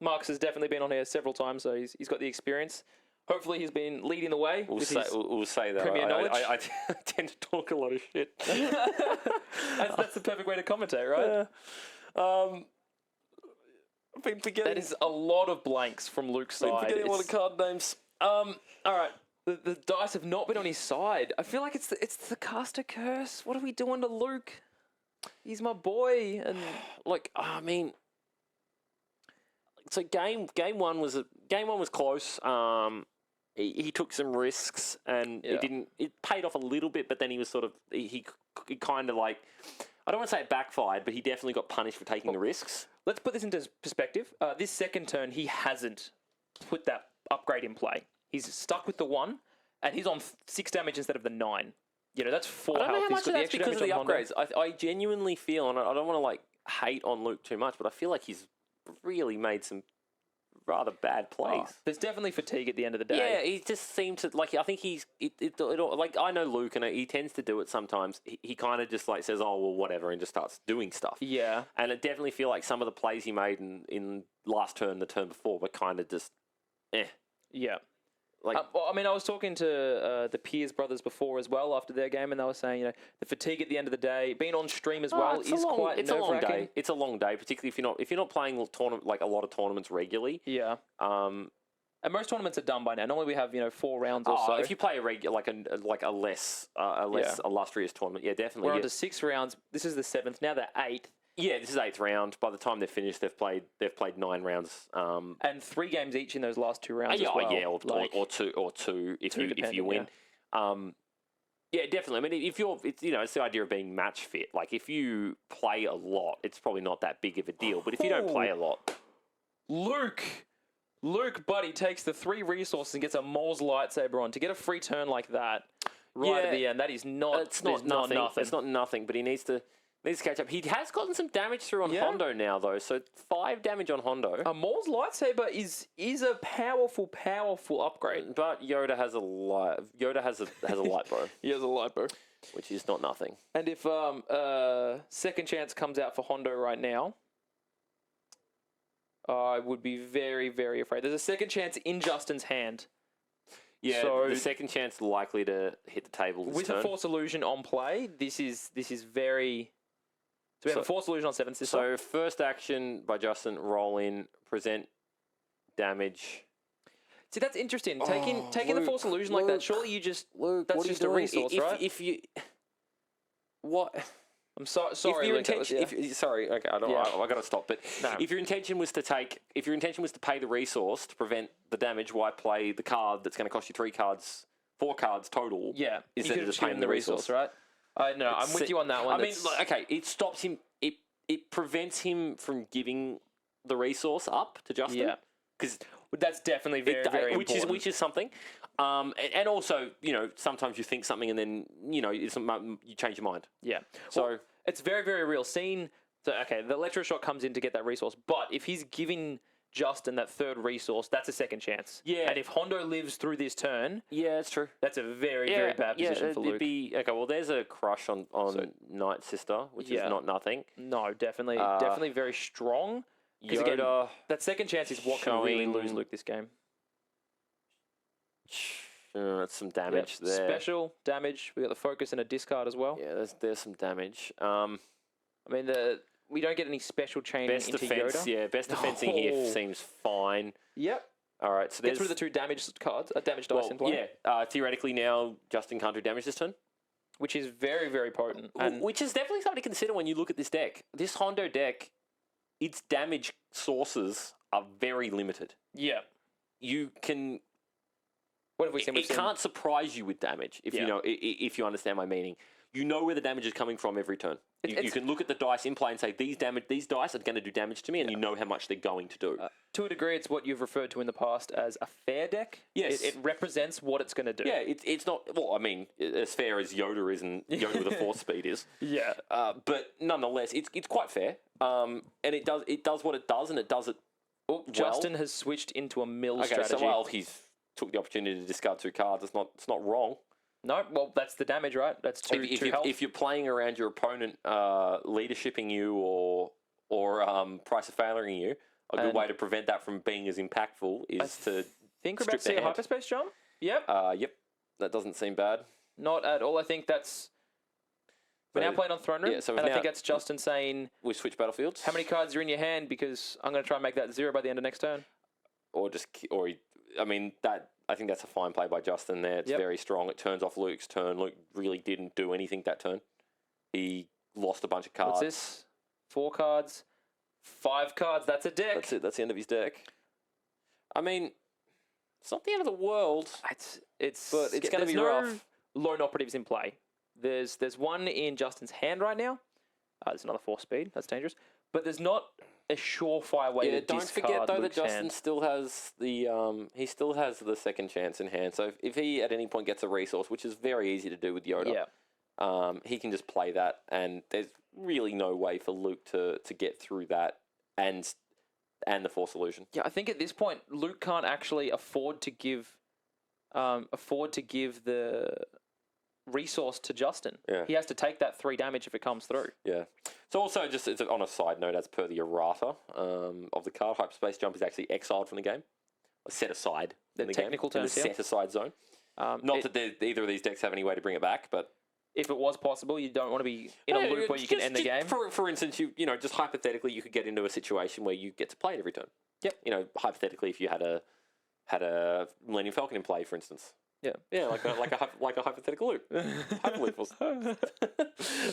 Marcus has definitely been on here several times, so he's got the experience. Hopefully, he's been leading the way. We'll say that. Premier knowledge. I tend to talk a lot of shit. That's the perfect way to commentate, right? I've been forgetting. That is a lot of blanks from Luke's side. Been forgetting a lot of card names. All right. The dice have not been on his side. I feel like it's the caster curse. What are we doing to Luke? He's my boy, and I mean, so game one was close. He took some risks, and it paid off a little bit. But then he was sort of he kind of like, I don't want to say it backfired, but he definitely got punished for taking the risks. Let's put this into perspective. This second turn, he hasn't put that upgrade in play. He's stuck with the 1, and he's on 6 damage instead of the 9. That's 4 health. I don't know how much He's got of the that's extra because of the damage on upgrades. I genuinely feel, and I don't want to hate on Luke too much, but I feel like he's really made some rather bad plays. There's definitely fatigue at the end of the day. Yeah, he just seemed to I think he's I know Luke, and he tends to do it sometimes. He kind of just says, "Oh well, whatever," and just starts doing stuff. Yeah, and I definitely feel like some of the plays he made in last turn, the turn before, were kind of just, Yeah. I was talking to the Piers brothers before as well after their game, and they were saying, the fatigue at the end of the day, being on stream as well, is quite it's a long nerve-wracking. day. It's a long day, particularly if you're not playing a lot of tournaments regularly. Yeah. And most tournaments are done by now. Normally we have 4 rounds or so. If you play a less illustrious tournament, yeah, definitely. We're on to 6 rounds. This is the 7th. Now they're 8th. Yeah, this is 8th round. By the time they're finished, they've played 9 rounds. And 3 games each in those last 2 rounds. Or two if you win. Yeah, definitely. I mean, it's the idea of being match fit. Like if you play a lot, it's probably not that big of a deal. But if you don't play a lot, Luke, buddy, takes the 3 resources and gets a Mole's lightsaber on to get a free turn like that at the end. That is not. It's not nothing. It's not nothing. But he needs to catch up. He has gotten some damage through on Hondo now, though. So 5 damage on Hondo. A Mole's lightsaber is a powerful upgrade. But Yoda has a light bow. He has a light bow, which is not nothing. And if second chance comes out for Hondo right now, I would be very, very afraid. There's a second chance in Justin's hand. Yeah, so the second chance likely to hit the table this with turn. A Force Illusion on play. This is very. So we have a Force Illusion on 7th. So first action by Justin, roll in, present damage. See, that's interesting. Taking the Force Illusion like that. Surely you just that's just a resource, right? If you what. I'm sorry. If your intention, sorry, okay, I got to stop. But no. if your intention was to pay the resource to prevent the damage, why play the card that's going to cost you 4 cards total? Yeah, instead of just paying the resource, right? No, I'm with you on that one. I mean, okay, it stops him. It prevents him from giving the resource up to Justin. Yeah, because that's definitely very important. Which is something. And also, sometimes you think something and then, you change your mind. Yeah. So well, it's very, very real. So, okay, the electroshock comes in to get that resource, but if he's giving Justin that 3rd resource, that's a second chance. Yeah. And if Hondo lives through this turn, yeah, that's true. That's a very, very bad position for Luke. Okay, well, there's a crush on Night Sister, which is not nothing. No, definitely very strong. Because again, that second chance is what can really lose Luke this game. That's some damage there. Special damage. We got the focus and a discard as well. Yeah, there's some damage. I mean, we don't get any special chain into defense, Yoda. Yeah, best defense in here seems fine. Yep. All right, so get through the 2 damage cards, damage dice in play. Yeah, theoretically now Justin can't do damage this turn, which is very, very potent. And which is definitely something to consider when you look at this deck. This Hondo deck, its damage sources are very limited. Yeah, you can. What have we seen? It can't surprise you with damage if if you understand my meaning. You know where the damage is coming from every turn. You can look at the dice in play and say these dice are going to do damage to me, and you know how much they're going to do. To a degree, it's what you've referred to in the past as a fair deck. Yes, it represents what it's going to do. Yeah, it's not. Well, I mean, as fair as Yoda is, and Yoda with a force speed is. Yeah, but nonetheless, it's quite fair. And it does what it does, and it does it. Well. Justin has switched into a mill strategy. So he's took the opportunity to discard 2 cards. It's not wrong. No, well, that's the damage, right? That's two health. If you're playing around your opponent leadershiping you or price of failing you, a good way to prevent that from being as impactful is to think we're about to see a hyperspace jump. Yep. Yep. That doesn't seem bad. Not at all. I think that's... We're now playing on Throne Room, so and I think that's Justin saying... We switch battlefields. How many cards are in your hand? Because I'm going to try and make that 0 by the end of next turn. I think that's a fine play by Justin there. It's very strong. It turns off Luke's turn. Luke really didn't do anything that turn. He lost a bunch of cards. What's this? 4 cards. 5 cards. That's a deck. That's it. That's the end of his deck. I mean, it's not the end of the world. But it's going to be rough. Lone operatives in play. There's one in Justin's hand right now. There's another 4-speed. That's dangerous. But there's not a surefire way to discard don't forget though Luke's that Justin hand. still has the second chance in hand. So if he at any point gets a resource, which is very easy to do with Yoda, he can just play that, and there's really no way for Luke to get through that and the Force illusion. Yeah, I think at this point Luke can't actually afford to give the resource to Justin. Yeah. He has to take that 3 damage if it comes through. Yeah. So also, just on a side note, as per the errata of the card, hyperspace jump is actually exiled from the game, or set aside in the technical game, terms, in the set aside zone. Not that either of these decks have any way to bring it back, but if it was possible, you don't want to be in a loop where you can end the game. For instance, you know, just hypothetically, you could get into a situation where you get to play it every turn. Yep. You know, hypothetically, if you had a Millennium Falcon in play, for instance. Yeah. Yeah, like a hypothetical loop. Hyperloop.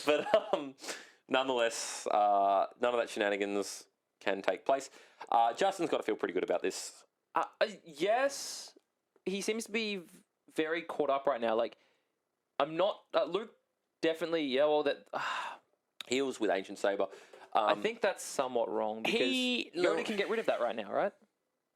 But nonetheless, none of that shenanigans can take place. Justin's got to feel pretty good about this. Yes, he seems to be very caught up right now. Like, I'm not... Luke definitely... Heals with Ancient Saber. I think that's somewhat wrong, because Yoda can get rid of that right now, right?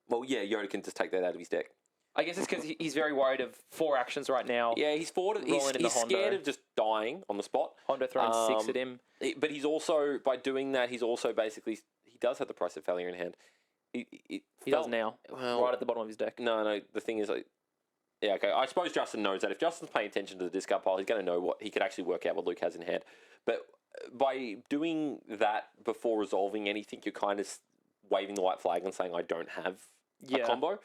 Well, yeah, Yoda can just take that out of his deck. I guess it's because he's very worried of 4 actions right now. Yeah, he's scared of just dying on the spot. Hondo throwing 6 at him. But he's also, by doing that, he's also basically... He does have the Price of Failure in hand. He does now, right at the bottom of his deck. No, the thing is... Yeah, okay. I suppose Justin knows that. If Justin's paying attention to the discard pile, he's going to know what... He could actually work out what Luke has in hand. But by doing that before resolving anything, you're kind of waving the white flag and saying, I don't have a combo.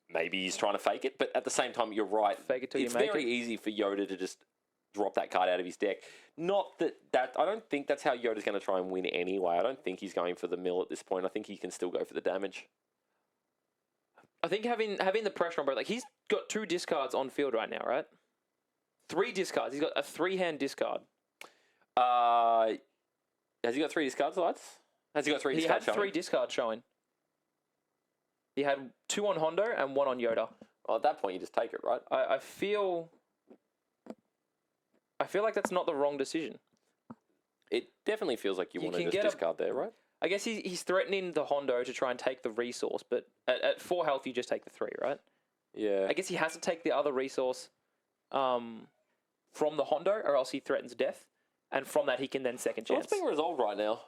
Maybe he's trying to fake it, but at the same time, you're right. Fake it till it's you make very easy for Yoda to just drop that card out of his deck. Not that I don't think that's how Yoda's going to try and win anyway. I don't think he's going for the mill at this point. I think he can still go for the damage. I think having the pressure on both, like, he's got 2 discards on field right now, right? 3 discards. He's got a 3-hand discard. Has he got 3 discard sides? Has he got 3 discards showing? He had 3 discards showing. He had 2 on Hondo and 1 on Yoda. Well, at that point, you just take it, right? I feel like that's not the wrong decision. It definitely feels like you want to just discard there, right? I guess he's threatening the Hondo to try and take the resource, but at 4 health, you just take the 3, right? Yeah. I guess he has to take the other resource from the Hondo, or else he threatens death, and from that, he can then second chance. What's being resolved right now?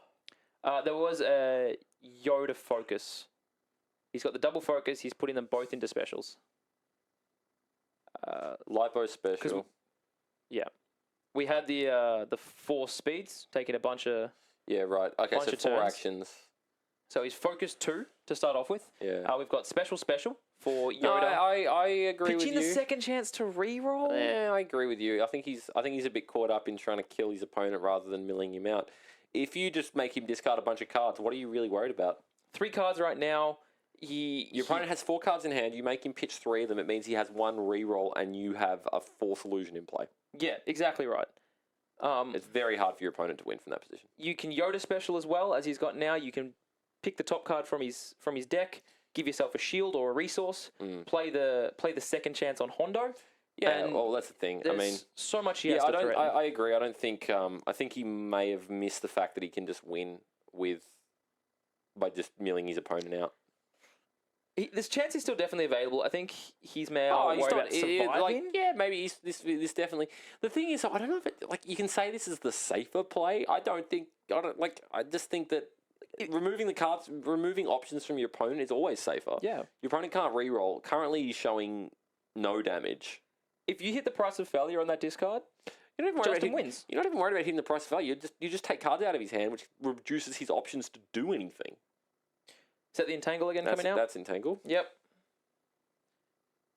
There was a Yoda focus. He's got the double focus. He's putting them both into specials. Lipo special. Yeah. We had the 4 speeds, taking a bunch of... Yeah, right. Okay, so 4 actions. So he's focused 2 to start off with. Yeah. We've got special for Yoda. No, I agree with you. Pitching the second chance to reroll? Yeah, I agree with you. I think he's a bit caught up in trying to kill his opponent rather than milling him out. If you just make him discard a bunch of cards, what are you really worried about? 3 cards right now. Your opponent has 4 cards in hand. You make him pitch 3 of them. It means he has 1 reroll, and you have a Force illusion in play. Yeah, exactly right. It's very hard for your opponent to win from that position. You can Yoda special as well, as he's got now. You can pick the top card from his deck, give yourself a shield or a resource, play the second chance on Hondo. Yeah, well, that's the thing. I mean, so much he has to threaten. I agree. I don't think. I think he may have missed the fact that he can just win by just milling his opponent out. This chance is still definitely available. I think he's now worried about surviving. Maybe this definitely. The thing is, I don't know if you can say this is the safer play. I just think that removing options from your opponent is always safer. Yeah. Your opponent can't reroll. Currently, he's showing no damage. If you hit the price of failure on that discard, Justin wins. You're not even worried about hitting the price of failure. You just take cards out of his hand, which reduces his options to do anything. Is that the Entangle again coming out? That's Entangle. Yep.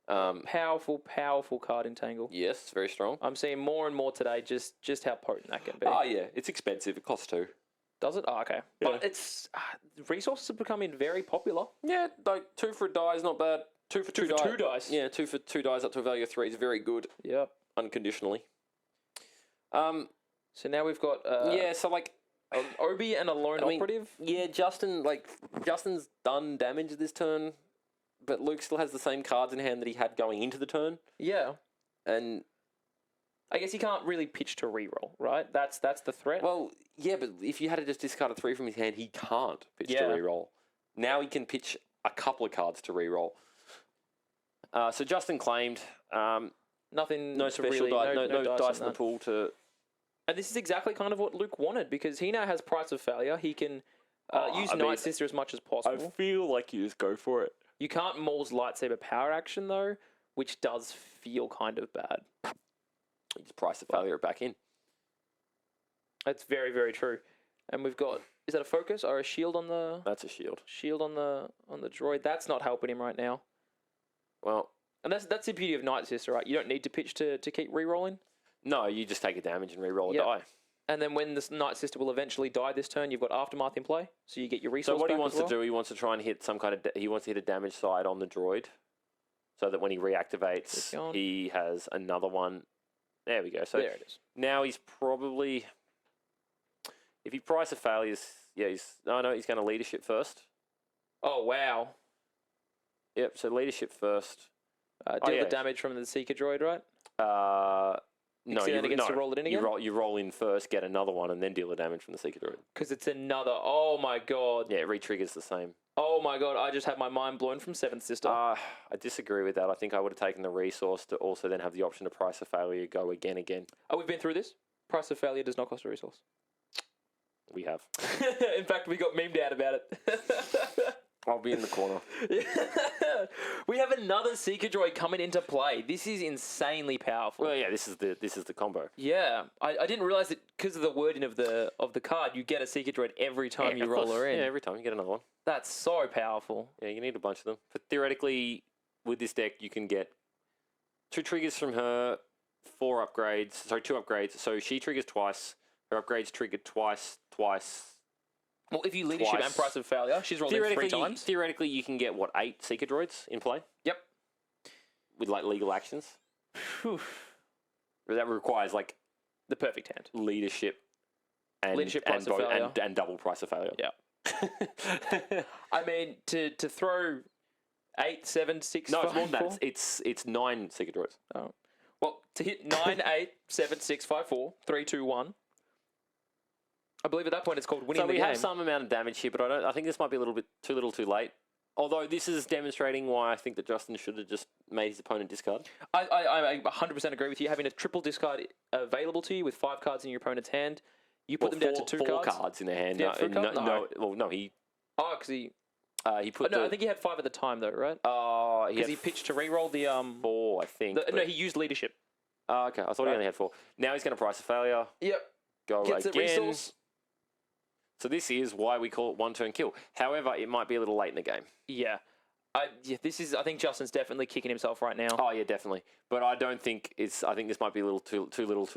Powerful card, Entangle. Yes, very strong. I'm seeing more and more today just how potent that can be. Oh, yeah. It's expensive. It costs 2. Does it? Oh, okay. Yeah. But it's resources are becoming very popular. Yeah, like 2 for a die is not bad. 2 for 2 dice. 2 dice. Yeah, 2 for 2 dice up to a value of 3 is very good. Yep. Unconditionally. So now we've got so like an Obi and a lone operative. Yeah, Justin's done damage this turn, but Luke still has the same cards in hand that he had going into the turn. Yeah. And I guess he can't really pitch to reroll, right? That's the threat. well, yeah, but if you had to just discard a 3 from his hand, he can't pitch to reroll. Now he can pitch a couple of cards to reroll. So Justin claimed Nothing. no special really, dice, no dice in the that. pool to. And this is exactly kind of what Luke wanted, because he now has Price of Failure. He can use Night Sister as much as possible. I feel like you just go for it. You can't Maul's Lightsaber power action, though, which does feel kind of bad. You just Price of Failure it back in. That's very, very true. And we've got, is that a focus or a shield on the... That's a shield. Shield on the droid. That's not helping him right now. Well... And that's the beauty of Night Sister, right? You don't need to pitch to keep re-rolling. No, you just take a damage and re-roll a die. And then when this Night Sister will eventually die this turn, you've got Aftermath in play, so you get your resource. So what he back wants as well. to do, he wants to try and hit some kind of... he wants to hit a damage side on the droid, so that when he reactivates, he has another one. There we go. So there it is. Now he's probably... If he Price of Failures... Yeah, he's going to Leadership first. Oh, wow. Yep, so Leadership first. Deal the damage from the Seeker droid, right? No, to roll it in again? You roll in first, get another one, and then deal the damage from the Seeker droid. Because it's another... Oh, my God. Yeah, it re-triggers the same. Oh, my God. I just had my mind blown from Seventh Sister. I disagree with that. I think I would have taken the resource to also then have the option to Price of Failure go again. Oh, we've been through this? Price of Failure does not cost a resource. We have. In fact, we got memed out about it. I'll be in the corner. We have another Seeker droid coming into play. This is insanely powerful. Well, yeah, this is the combo. Yeah, I didn't realize that because of the wording of the card, you get a Seeker droid every time you roll her in. Yeah, every time you get another one. That's so powerful. Yeah, you need a bunch of them. But theoretically, with this deck, you can get 2 triggers from her, 2 upgrades. So she triggers twice. Her upgrades triggered twice. Well, if you Leadership and Price of Failure, she's rolled in 3 times. Theoretically, you can get, 8 Seeker droids in play? Yep. With, legal actions? Whew. That requires, the perfect hand. Leadership and... Price of Failure. And double Price of Failure. Yeah. I mean, to throw 8, 7, 6, No, 5, it's more than 4? that. It's 9 Seeker droids. Oh. Well, to hit 9, 8, 7, 6, 5, 4, 3, 2, 1... I believe at that point it's called winning the game. So we have some amount of damage here, but I think this might be a little bit too little too late. Although this is demonstrating why I think that Justin should have just made his opponent discard. I 100% agree with you. Having a triple discard available to you with 5 cards in your opponent's hand, you put them down to 2 4 cards. cards in their hand. Yeah, No, he... Oh, because he... he put I think he had 5 at the time, though, right? Because he pitched to reroll the... 4, I think. No, he used Leadership. Okay, I thought he only had 4. Now he's going to Price of Failure. Yep. Go Gets again. Resource. So this is why we call it one-turn kill. However, it might be a little late in the game. Yeah. I think Justin's definitely kicking himself right now. Oh, yeah, definitely. But I don't think it's... I think this might be a little too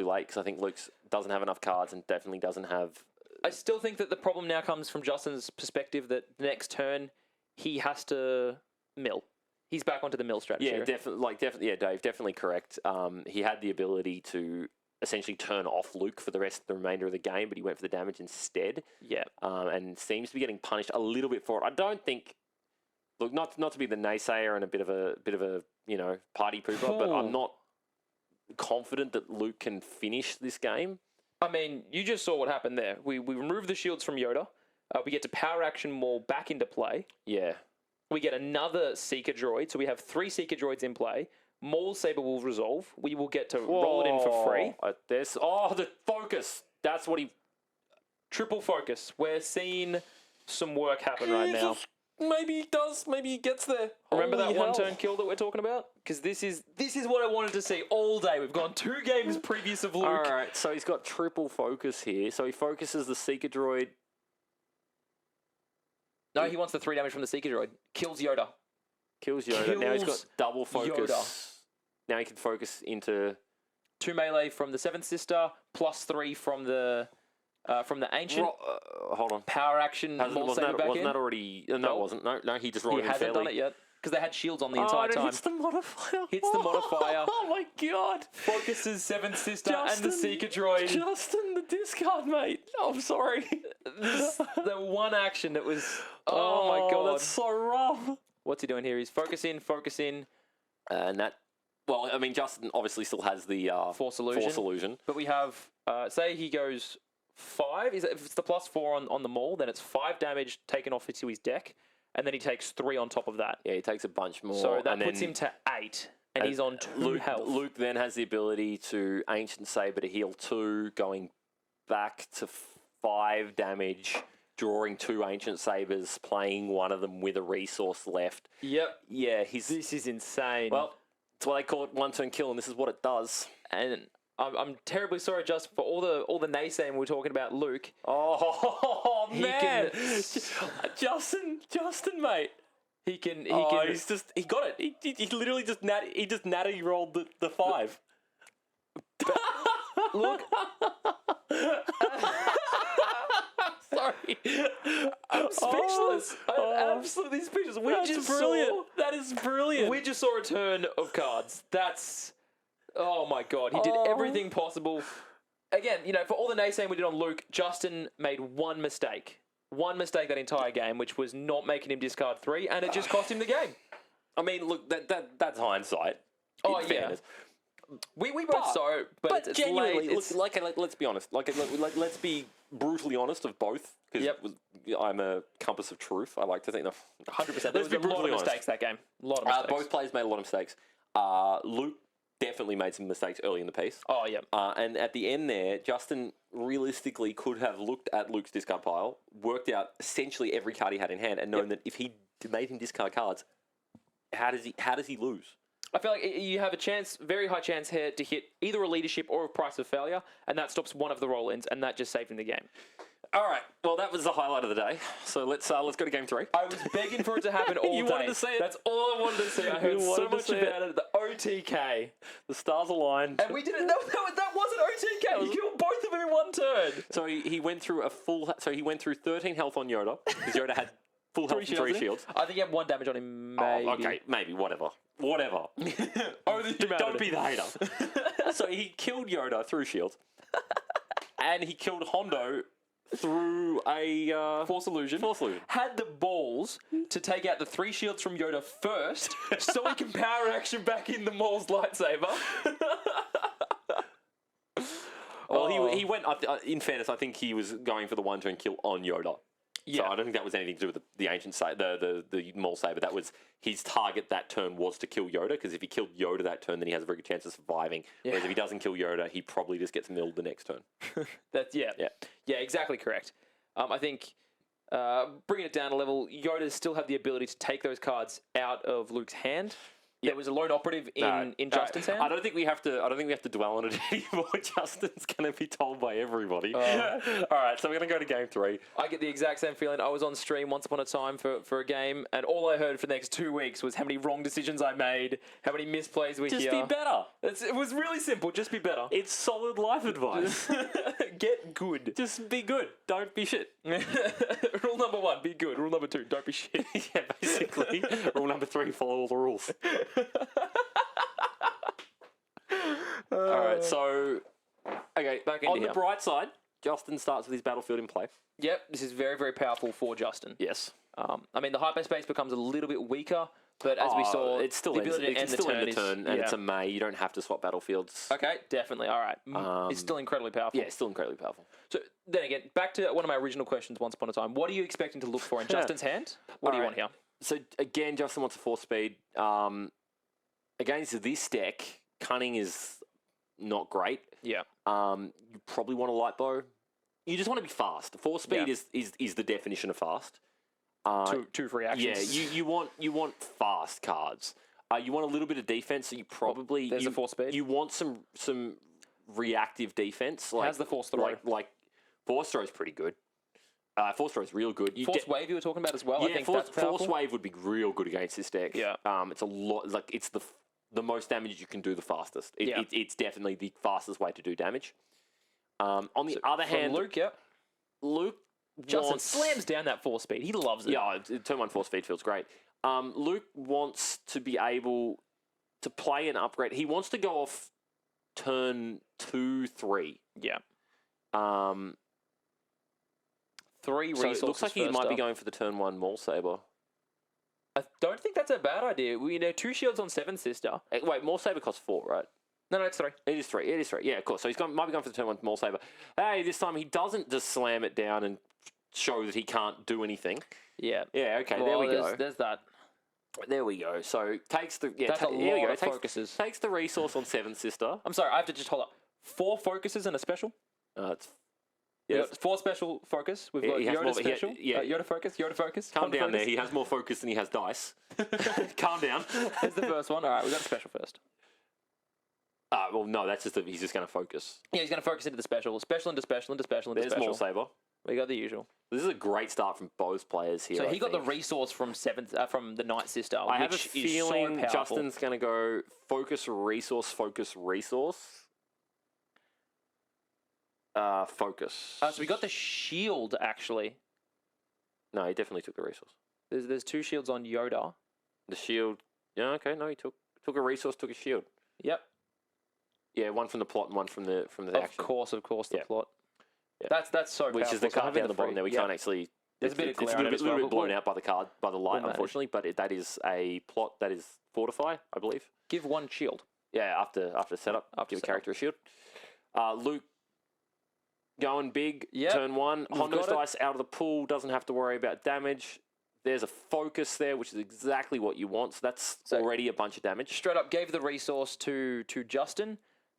late, because I think Luke doesn't have enough cards and definitely doesn't have... I still think that the problem now comes from Justin's perspective that the next turn, he has to mill. He's back onto the mill strategy. Yeah, definitely. Yeah, Dave, definitely correct. He had the ability to essentially turn off Luke for the remainder of the game, but he went for the damage instead. Yeah. And seems to be getting punished a little bit for it. I don't think... Look, not to be the naysayer and a bit of a party pooper, but I'm not confident that Luke can finish this game. I mean, you just saw what happened there. We removed the shields from Yoda. We get to power action Maul back into play. Yeah. We get another Seeker droid, so we have 3 Seeker droids in play. Maul's saber will resolve. We will get to roll it in for free. The focus. That's what he... Triple focus. We're seeing some work happen right now. Maybe he does. Maybe he gets there. Remember that one-turn kill that we're talking about? Because this is what I wanted to see all day. We've gone 2 games previous of Luke. All right, so he's got triple focus here. So he focuses the Seeker droid. No, he wants the 3 damage from the Seeker Droid. Kills Yoda. Kills Yoda. Now he's got Kills double focus. Yoda. Now he can focus into 2 melee from the Seventh Sister, plus 3 from the Ancient. hold on. Power action. Wasn't that already? No, it wasn't. No, he just rolled He in hasn't fairly. done it yet. Because they had shields on the entire time. Hits the modifier. Hits the modifier. Oh my god. Focuses Seventh Sister and the Seeker Droid. Justin, the discard, mate. I'm sorry. The one action that was... Oh my god. That's so rough. What's he doing here? He's focus in. And that... Well, I mean, Justin obviously still has the... Force Illusion. But we have... say he goes 5. If it's the +4 on the Maul, then it's 5 damage taken off to his deck. And then he takes 3 on top of that. Yeah, he takes a bunch more. So that puts him to 8. And he's on 2 health. Luke then has the ability to Ancient Saber to heal 2, going back to 5 damage, drawing 2 Ancient Sabers, playing one of them with a resource left. Yep. Yeah, This is insane. Well, that's why they call it one-turn kill, and this is what it does. And I'm terribly sorry, just for all the naysaying we're talking about Luke. Oh, He man. can- Justin, mate. He can. He got it. He literally just natty rolled the 5. Look. Sorry. I'm speechless. I'm absolutely speechless. That's brilliant. That is brilliant. We just saw a turn of cards. That's... Oh my god. He did everything possible. Again, for all the naysaying we did on Luke, Justin made one mistake. One mistake that entire game, which was not making him discard 3, and it just cost him the game. I mean, look, that's hindsight. Oh, in yeah. fairness. We both saw it, but it's genuinely, late. let's be honest. Let's be brutally honest of both, because I'm a compass of truth. I like to think that 100%. There was a lot of mistakes that game. A lot of mistakes. Both players made a lot of mistakes. Luke definitely made some mistakes early in the piece. Oh, yeah. And at the end there, Justin realistically could have looked at Luke's discard pile, worked out essentially every card he had in hand, and known that if he made him discard cards, how does he lose? I feel like you have a chance, very high chance here, to hit either a leadership or a price of failure, and that stops one of the roll-ins, and that just saved him the game. All right. Well, that was the highlight of the day. So let's go to game 3. I was begging for it to happen all You day. wanted to see it. That's all I wanted to see. I heard so much about it. The OTK. The stars aligned. And we didn't. That wasn't OTK. You killed both of them in one turn. So he went through he went through 13 health on Yoda, because Yoda had full health and 3 shields. I think he had 1 damage on him. Maybe. Oh, okay, maybe whatever. Don't be the hater. So he killed Yoda through shields, and he killed Hondo through a Force Illusion. Had the balls to take out the 3 shields from Yoda first, so he can power action back in the Maul's lightsaber. Well, he went. In fairness, I think he was going for the 1-turn kill on Yoda. Yeah. So I don't think that was anything to do with the ancient the Maul saber. That was his target that turn was to kill Yoda, because if he killed Yoda that turn, then he has a very good chance of surviving. Yeah. Whereas if he doesn't kill Yoda, he probably just gets milled the next turn. Yeah, exactly correct. I think bringing it down a level, Yoda still had the ability to take those cards out of Luke's hand. There was a lone operative in Justin's hand. I don't think we have to dwell on it anymore. Justin's going to be told by everybody. All right, so we're going to go to game 3. I get the exact same feeling. I was on stream once upon a time for a game, and all I heard for the next 2 weeks was how many wrong decisions I made, how many misplays were here. Just be better. It was really simple. Just be better. It's solid life advice. Get good. Just be good. Don't be shit. Rule number 1, be good. Rule number 2, don't be shit. Yeah, basically. Rule number 3, follow all the rules. Alright, so back into on the bright side, Justin starts with his battlefield in play. Yep, this is very, very powerful for Justin. Yes. I mean, the hyperspace becomes a little bit weaker, but as we saw, it's still the ability to end the turn, and it's a May. You don't have to swap battlefields. Okay, definitely. All right. It's still incredibly powerful. Yeah, it's still incredibly powerful. So then again, back to one of my original questions once upon a time. What are you expecting to look for in Justin's hand? What do you want here? So again, Justin wants a 4 speed. Against this deck, cunning is not great. Yeah. You probably want a light bow. You just want to be fast. 4 speed is the definition of fast. Two free actions. Yeah, you want fast cards. You want a little bit of defense, so you probably there's a 4 speed. You want some reactive defense. Like, how's the force throw? Like force throw is pretty good. Force Throw is real good. Force Wave you were talking about as well. Yeah, I think Force that's powerful. Wave would be real good against this deck. Yeah. It's a lot. Like it's the most damage you can do the fastest. Yeah. It's definitely the fastest way to do damage. On the other From hand, Luke, yeah. Luke Justin slams down that 4 speed. He loves it. Yeah, turn 1 force speed feels great. Luke wants to be able to play an upgrade. He wants to go off turn 2, 3. Yeah. 3 So resources. it looks like he first might be up. going for the turn 1 Maul Saber. I don't think that's a bad idea. We 2 shields on 7 sister. Wait, Maul Saber costs 4, right? No, it's 3. It is 3. It is 3. Yeah, of course. So might be going for the turn 1 Maul Saber. Hey, this time he doesn't just slam it down and show that he can't do anything. Yeah. Yeah, okay, Well, there we go. There's that. There we go. So takes the That's a here we lot go. of Takes, focuses. takes the resource on 7 sister. I'm sorry, I have to just hold up. 4 focuses and a special. It's We've got 4 special focus. We've got he has Yoda more- special. yeah. Yoda focus. Yoda focus. calm Honda down there. focus. He has more focus than he has dice. Calm down. Here's the first one. All right, we got a special first. Well, no, that's just he's just going to focus. Yeah, he's going to focus into the special. Special into special into special into There's special. Maul Saber. We got the usual. This is a great start from both players here. So he I got the think. resource from from the Night Sister. I have a which is feeling so powerful. Justin's going to go focus, resource, focus, resource. Focus. So we got the shield actually. No, he definitely took the resource. There's 2 shields on Yoda. The shield. Yeah, okay. No, he took a resource, took a shield. Yep. Yeah, one from the plot and one from the Of action. course, the Yeah. plot. Yeah. That's so Which powerful. is the So card having down at the bottom three- there. We yeah. can't actually. There's a bit of it's glare a on little it bit, as little well, bit but blown out by the light, manage. unfortunately. But that is a plot that is fortify, I believe. Give 1 shield. Yeah, after setup, After give a setup. character a shield. Luke going big, Yep, turn 1. we've Hondo's got it. dice out of the pool, doesn't have to worry about damage. There's a focus there, which is exactly what you want. So that's already a bunch of damage. Straight up gave the resource to Justin,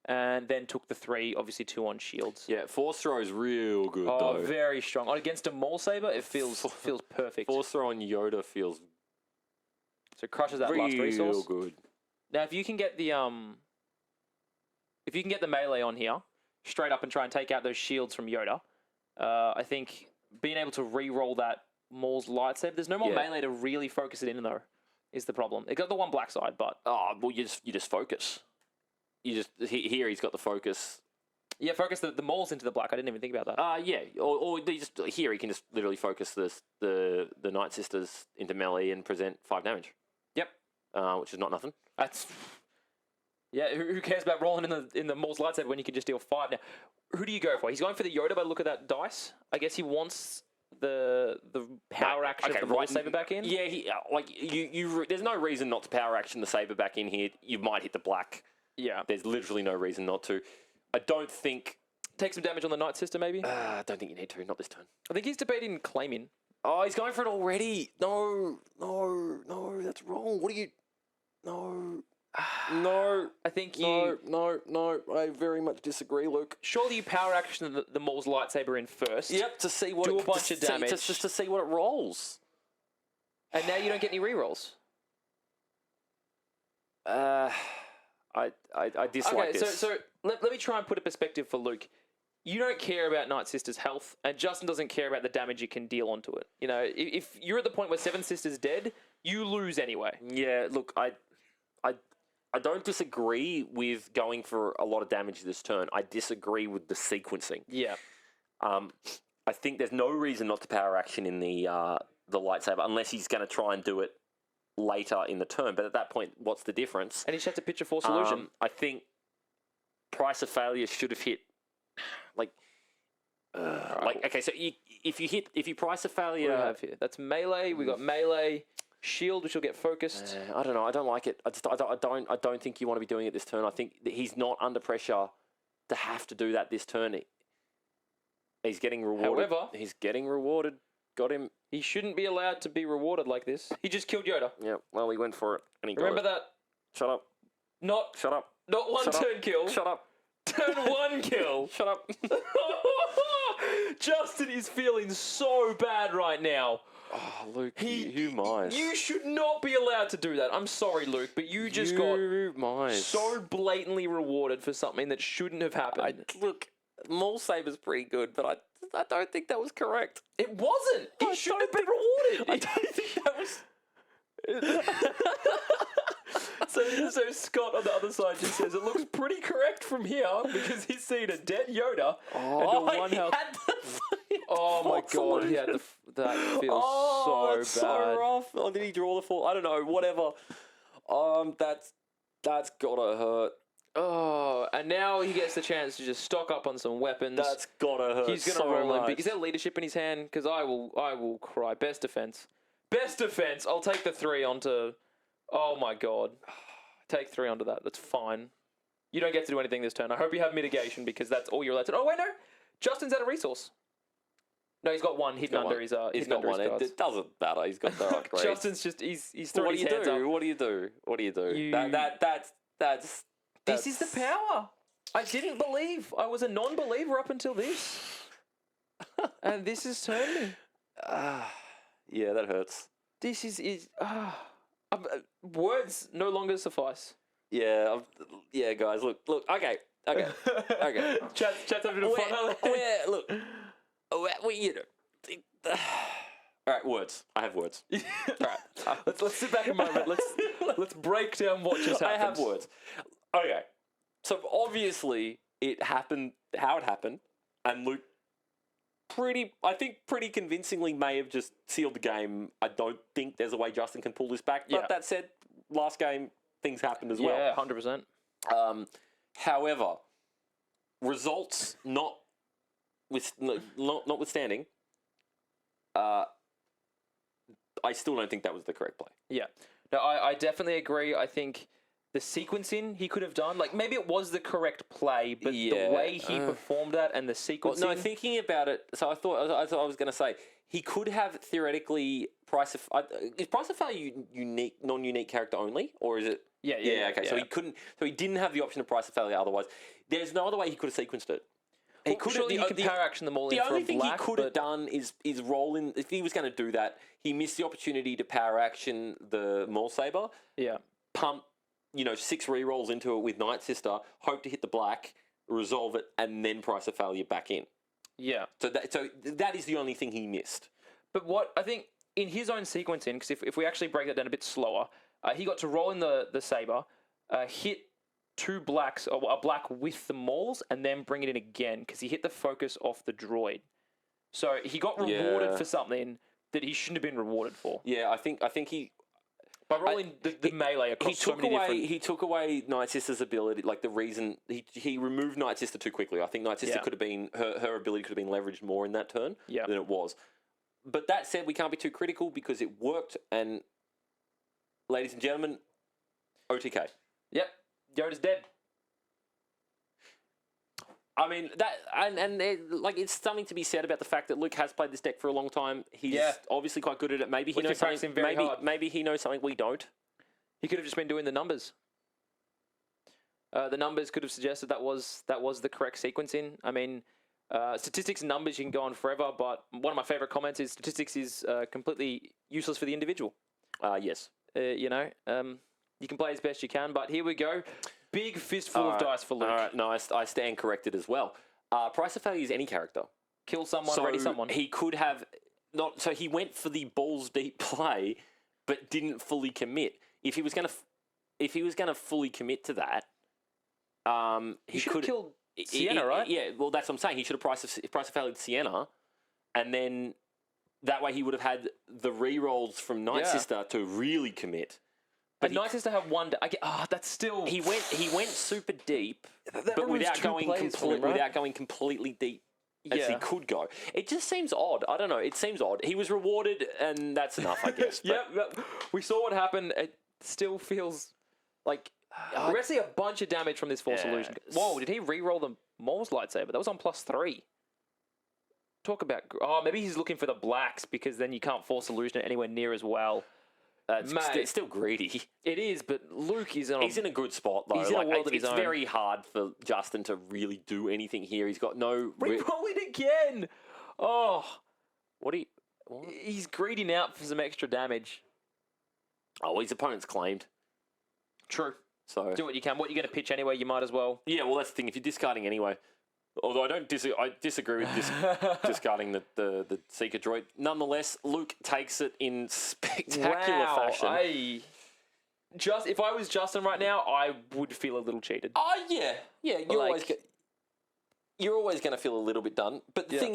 and then took the 3, obviously 2 on shields. Yeah, Force Throw is real good, Oh, though. very strong. Against a Maul Saber, it feels perfect. Force Throw on Yoda feels So it crushes that last real resource. good. Now, if you can get the melee on here, straight up and try and take out those shields from Yoda, I think being able to re-roll that Maul's lightsaber, there's no more Yeah. melee to really focus it in though, is the problem. It got the one black side, but Oh, well, you just focus. Here he's got the focus. yeah, focus the Mauls into the black. I didn't even think about that. Yeah, or they just here he can just literally focus the Night Sisters into melee and present 5 damage. Yep, Which is not nothing. that's yeah. Who cares about rolling in the Maul's lightsaber when you can just deal 5 now? Who do you go for? He's going for the Yoda, but look at that dice. I guess he wants the power action of the Maul saber back in. Yeah, there's no reason not to power action the saber back in here. You might hit the black. Yeah. There's literally no reason not to. I don't think. Take some damage on the Night Sister, maybe. I don't think you need to. Not this turn. I think he's debating claiming. Oh, he's going for it already. No, that's wrong. What are you? No. I think you. No. I very much disagree, Luke. Surely you power action the Maul's lightsaber in first. Yep, to see what Do a bunch of damage. just to see what it rolls. And now you don't get any rerolls. I dislike Okay, this. so let me try and put a perspective for Luke. You don't care about Night Sister's health, and Justin doesn't care about the damage you can deal onto it. You know, if you're at the point where 7 Sisters dead, you lose anyway. Yeah, look, I don't disagree with going for a lot of damage this turn. I disagree with the sequencing. Yeah. I think there's no reason not to power action in the lightsaber unless he's going to try and do it later in the turn. But at that point, what's the difference? And he just had to pitch a Force Illusion. I think Price of Failure should have hit okay. So if you Price of What do we Failure, have here? That's melee. We got melee, shield, which will get focused. I don't know. I don't like it. I don't think you want to be doing it this turn. I think that he's not under pressure to have to do that this turn. He's getting rewarded. However, he's getting rewarded. Got him. he shouldn't be allowed to be rewarded like this. He just killed Yoda. Yeah. Well, he went for it, and he Remember got it. that? Shut up. Not Shut up. one Shut up. turn kill. Shut up. Turn 1 kill. Shut up. Justin is feeling so bad right now. Oh, Luke, you mind? You should not be allowed to do that. I'm sorry, Luke, but you just got mind. so blatantly rewarded for something that shouldn't have happened. Look, Maul Saber's pretty good, but I don't think that was correct. It wasn't. I He shouldn't have don't been rewarded. I don't think that was. So Scott on the other side just says it looks pretty correct from here because he's seen a dead Yoda and a one health. Oh my god, he had that feels it's so so bad. rough. Oh, did he draw the full? I don't know. Whatever. That's gotta hurt. Oh, and now he gets the chance to just stock up on some weapons. That's gotta hurt. He's gonna so roll in much. big. Is there leadership in his hand? Because I will cry. Best defense. Best defense. I'll take the 3 onto. Oh my god. Take 3 onto that. That's fine. You don't get to do anything this turn. I hope you have mitigation because that's all you're allowed to. Oh wait, no. Justin's out of resource. No, he's got one hidden under his. He's got one. It doesn't matter. He's got the upgrade. Justin's just he's throwing his hands up. What do you do? What do you do? That's. This is the power. I didn't believe. I was a non-believer up until this, and this has turned me. Yeah, that hurts. This is words no longer suffice. Yeah, yeah, guys. Look. Okay. Chat's having a fun. Yeah, look. You know. All right, words. I have words. All right, let's sit back a moment. Let's break down what just happened. I have words. Okay, so obviously it happened how it happened, and Luke pretty convincingly may have just sealed the game. I don't think there's a way Justin can pull this back. But that said, last game things happened as well. Yeah, 100%. However, results notwithstanding, I still don't think that was the correct play. Yeah. No, I definitely agree. I think the sequencing he could have done, like maybe it was the correct play, but the way he performed that and the sequencing. Well, no, thinking about it, so I thought I was going to say he could have theoretically is Price of Failure non-unique character only, or is it? Yeah. Okay, so he couldn't. So he didn't have the option of Price of Failure. Otherwise, there's no other way he could have sequenced it. He could have power action them all in for a black. The only thing he could have done is roll in. If he was going to do that, he missed the opportunity to power action the Maul Saber. Yeah. Pump, 6 rerolls into it with Night Sister. Hope to hit the black, resolve it, and then Price of Failure back in. Yeah. So that is the only thing he missed. But what I think in his own sequencing, because if we actually break that down a bit slower, he got to roll in the saber, hit 2 blacks, or a black with the mauls, and then bring it in again because he hit the focus off the droid. So he got rewarded for something that he shouldn't have been rewarded for. Yeah, I think he by rolling the melee across so many different. He took away Night Sister's ability, like the reason he removed Night Sister too quickly. I think Night Sister could have been her ability could have been leveraged more in that turn than it was. But that said, we can't be too critical because it worked. And ladies and gentlemen, OTK. Yep. Yoda's dead. I mean it's something to be said about the fact that Luke has played this deck for a long time. He's obviously quite good at it. Maybe he knows something. Maybe he knows something we don't. He could have just been doing the numbers. The numbers could have suggested that was the correct sequencing. I mean, statistics and numbers you can go on forever, but one of my favorite comments is statistics is completely useless for the individual. Yes. You can play as best you can, but here we go. Big fistful of dice for Luke. All right, no, I stand corrected as well. Price of Failure is any character. Kill someone, ready someone. He could have not. So he went for the balls deep play, but didn't fully commit. If he was gonna fully commit to that, he should have killed Sienna, right? Yeah. Well, that's what I'm saying. He should have Price of Failure Sienna, and then that way he would have had the rerolls from Night Sister to really commit. But Night Sister have one. That's still. He went super deep, but without going completely deep as he could go. It just seems odd. I don't know. It seems odd. He was rewarded, and that's enough, I guess. Yep. We saw what happened. It still feels like we're gonna see a bunch of damage from this Force Illusion. Whoa! Did he re-roll the Maul's lightsaber? That was on +3. Talk about. Oh, maybe he's looking for the blacks because then you can't Force Illusion it anywhere near as well. It's still greedy. It is, but Luke is he's in a good spot, though. He's in a world of his own. It's very hard for Justin to really do anything here. He's got no... Re-roll it again! Oh. What? He's greeding out for some extra damage. Oh, his opponent's claimed. True. So do what you can. What you're going to pitch anyway, you might as well. Yeah, well, that's the thing. If you're discarding anyway... Although I don't I disagree with discarding the Seeker droid. Nonetheless, Luke takes it in spectacular fashion. If I was Justin right now, I would feel a little cheated. Oh yeah. You're always going to feel a little bit done. But the thing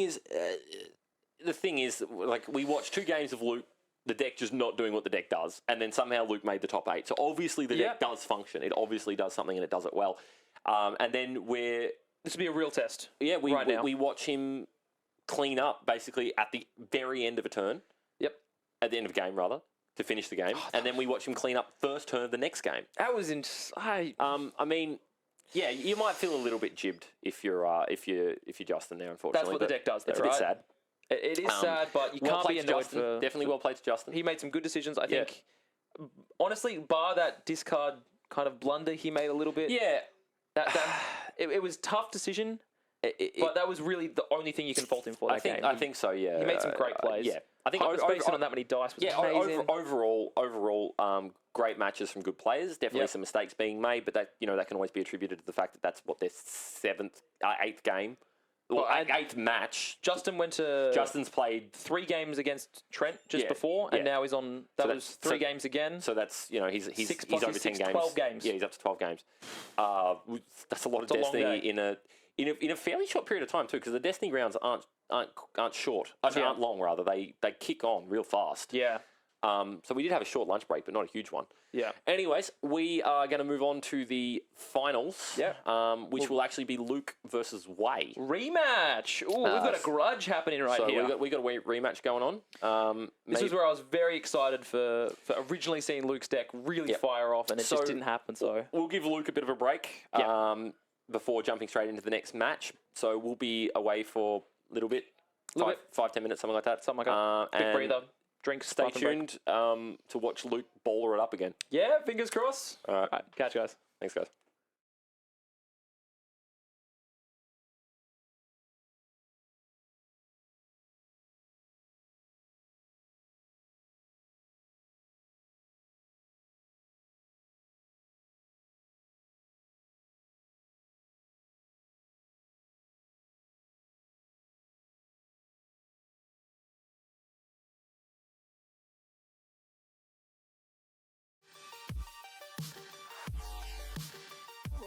is, like, we watched 2 games of Luke, the deck just not doing what the deck does, and then somehow Luke made the top 8. So obviously the deck does function. It obviously does something, and it does it well. And then this would be a real test. Yeah, we watch him clean up basically at the very end of a turn. Yep. At the end of a game, rather, to finish the game, and then we watch him clean up first turn of the next game. That was insane. I mean, yeah, you might feel a little bit jibbed if you're Justin there. Unfortunately, that's what the deck does. Though, it's a bit sad. It is sad, but you can't be annoyed for... Definitely well played to Justin. He made some good decisions. I think, honestly, bar that discard kind of blunder he made a little bit. Yeah. It was a tough decision, but that was really the only thing you can fault him for that game. I think so, yeah. He made some great plays. Yeah. I think spacing on that many dice was amazing. Overall, great matches from good players. Definitely some mistakes being made, but that can always be attributed to the fact that that's what their 8th game. Well, 8th match. Justin's played 3 games against Trent just before, and now he's on. That was 3 games again. So that's he's over 10 games. 12 games. Yeah, he's up to 12 games. That's a lot of Destiny in a fairly short period of time too, because the Destiny rounds aren't short. Aren't long rather. They kick on real fast. Yeah. So we did have a short lunch break, but not a huge one. Yeah. Anyways, we are going to move on to the finals. Yeah. Which will actually be Luke versus Wei. Rematch. Ooh, we've got a grudge happening here. We got a rematch going on. This was where I was very excited for originally seeing Luke's deck really fire off, and it just didn't happen. So we'll give Luke a bit of a break before jumping straight into the next match. So we'll be away for a little bit. 5-10 minutes, something like that. Something like that. Big breather. Drinks. Stay tuned to watch Luke bowler it up again. Yeah, fingers crossed. All right. Catch you guys. Thanks, guys.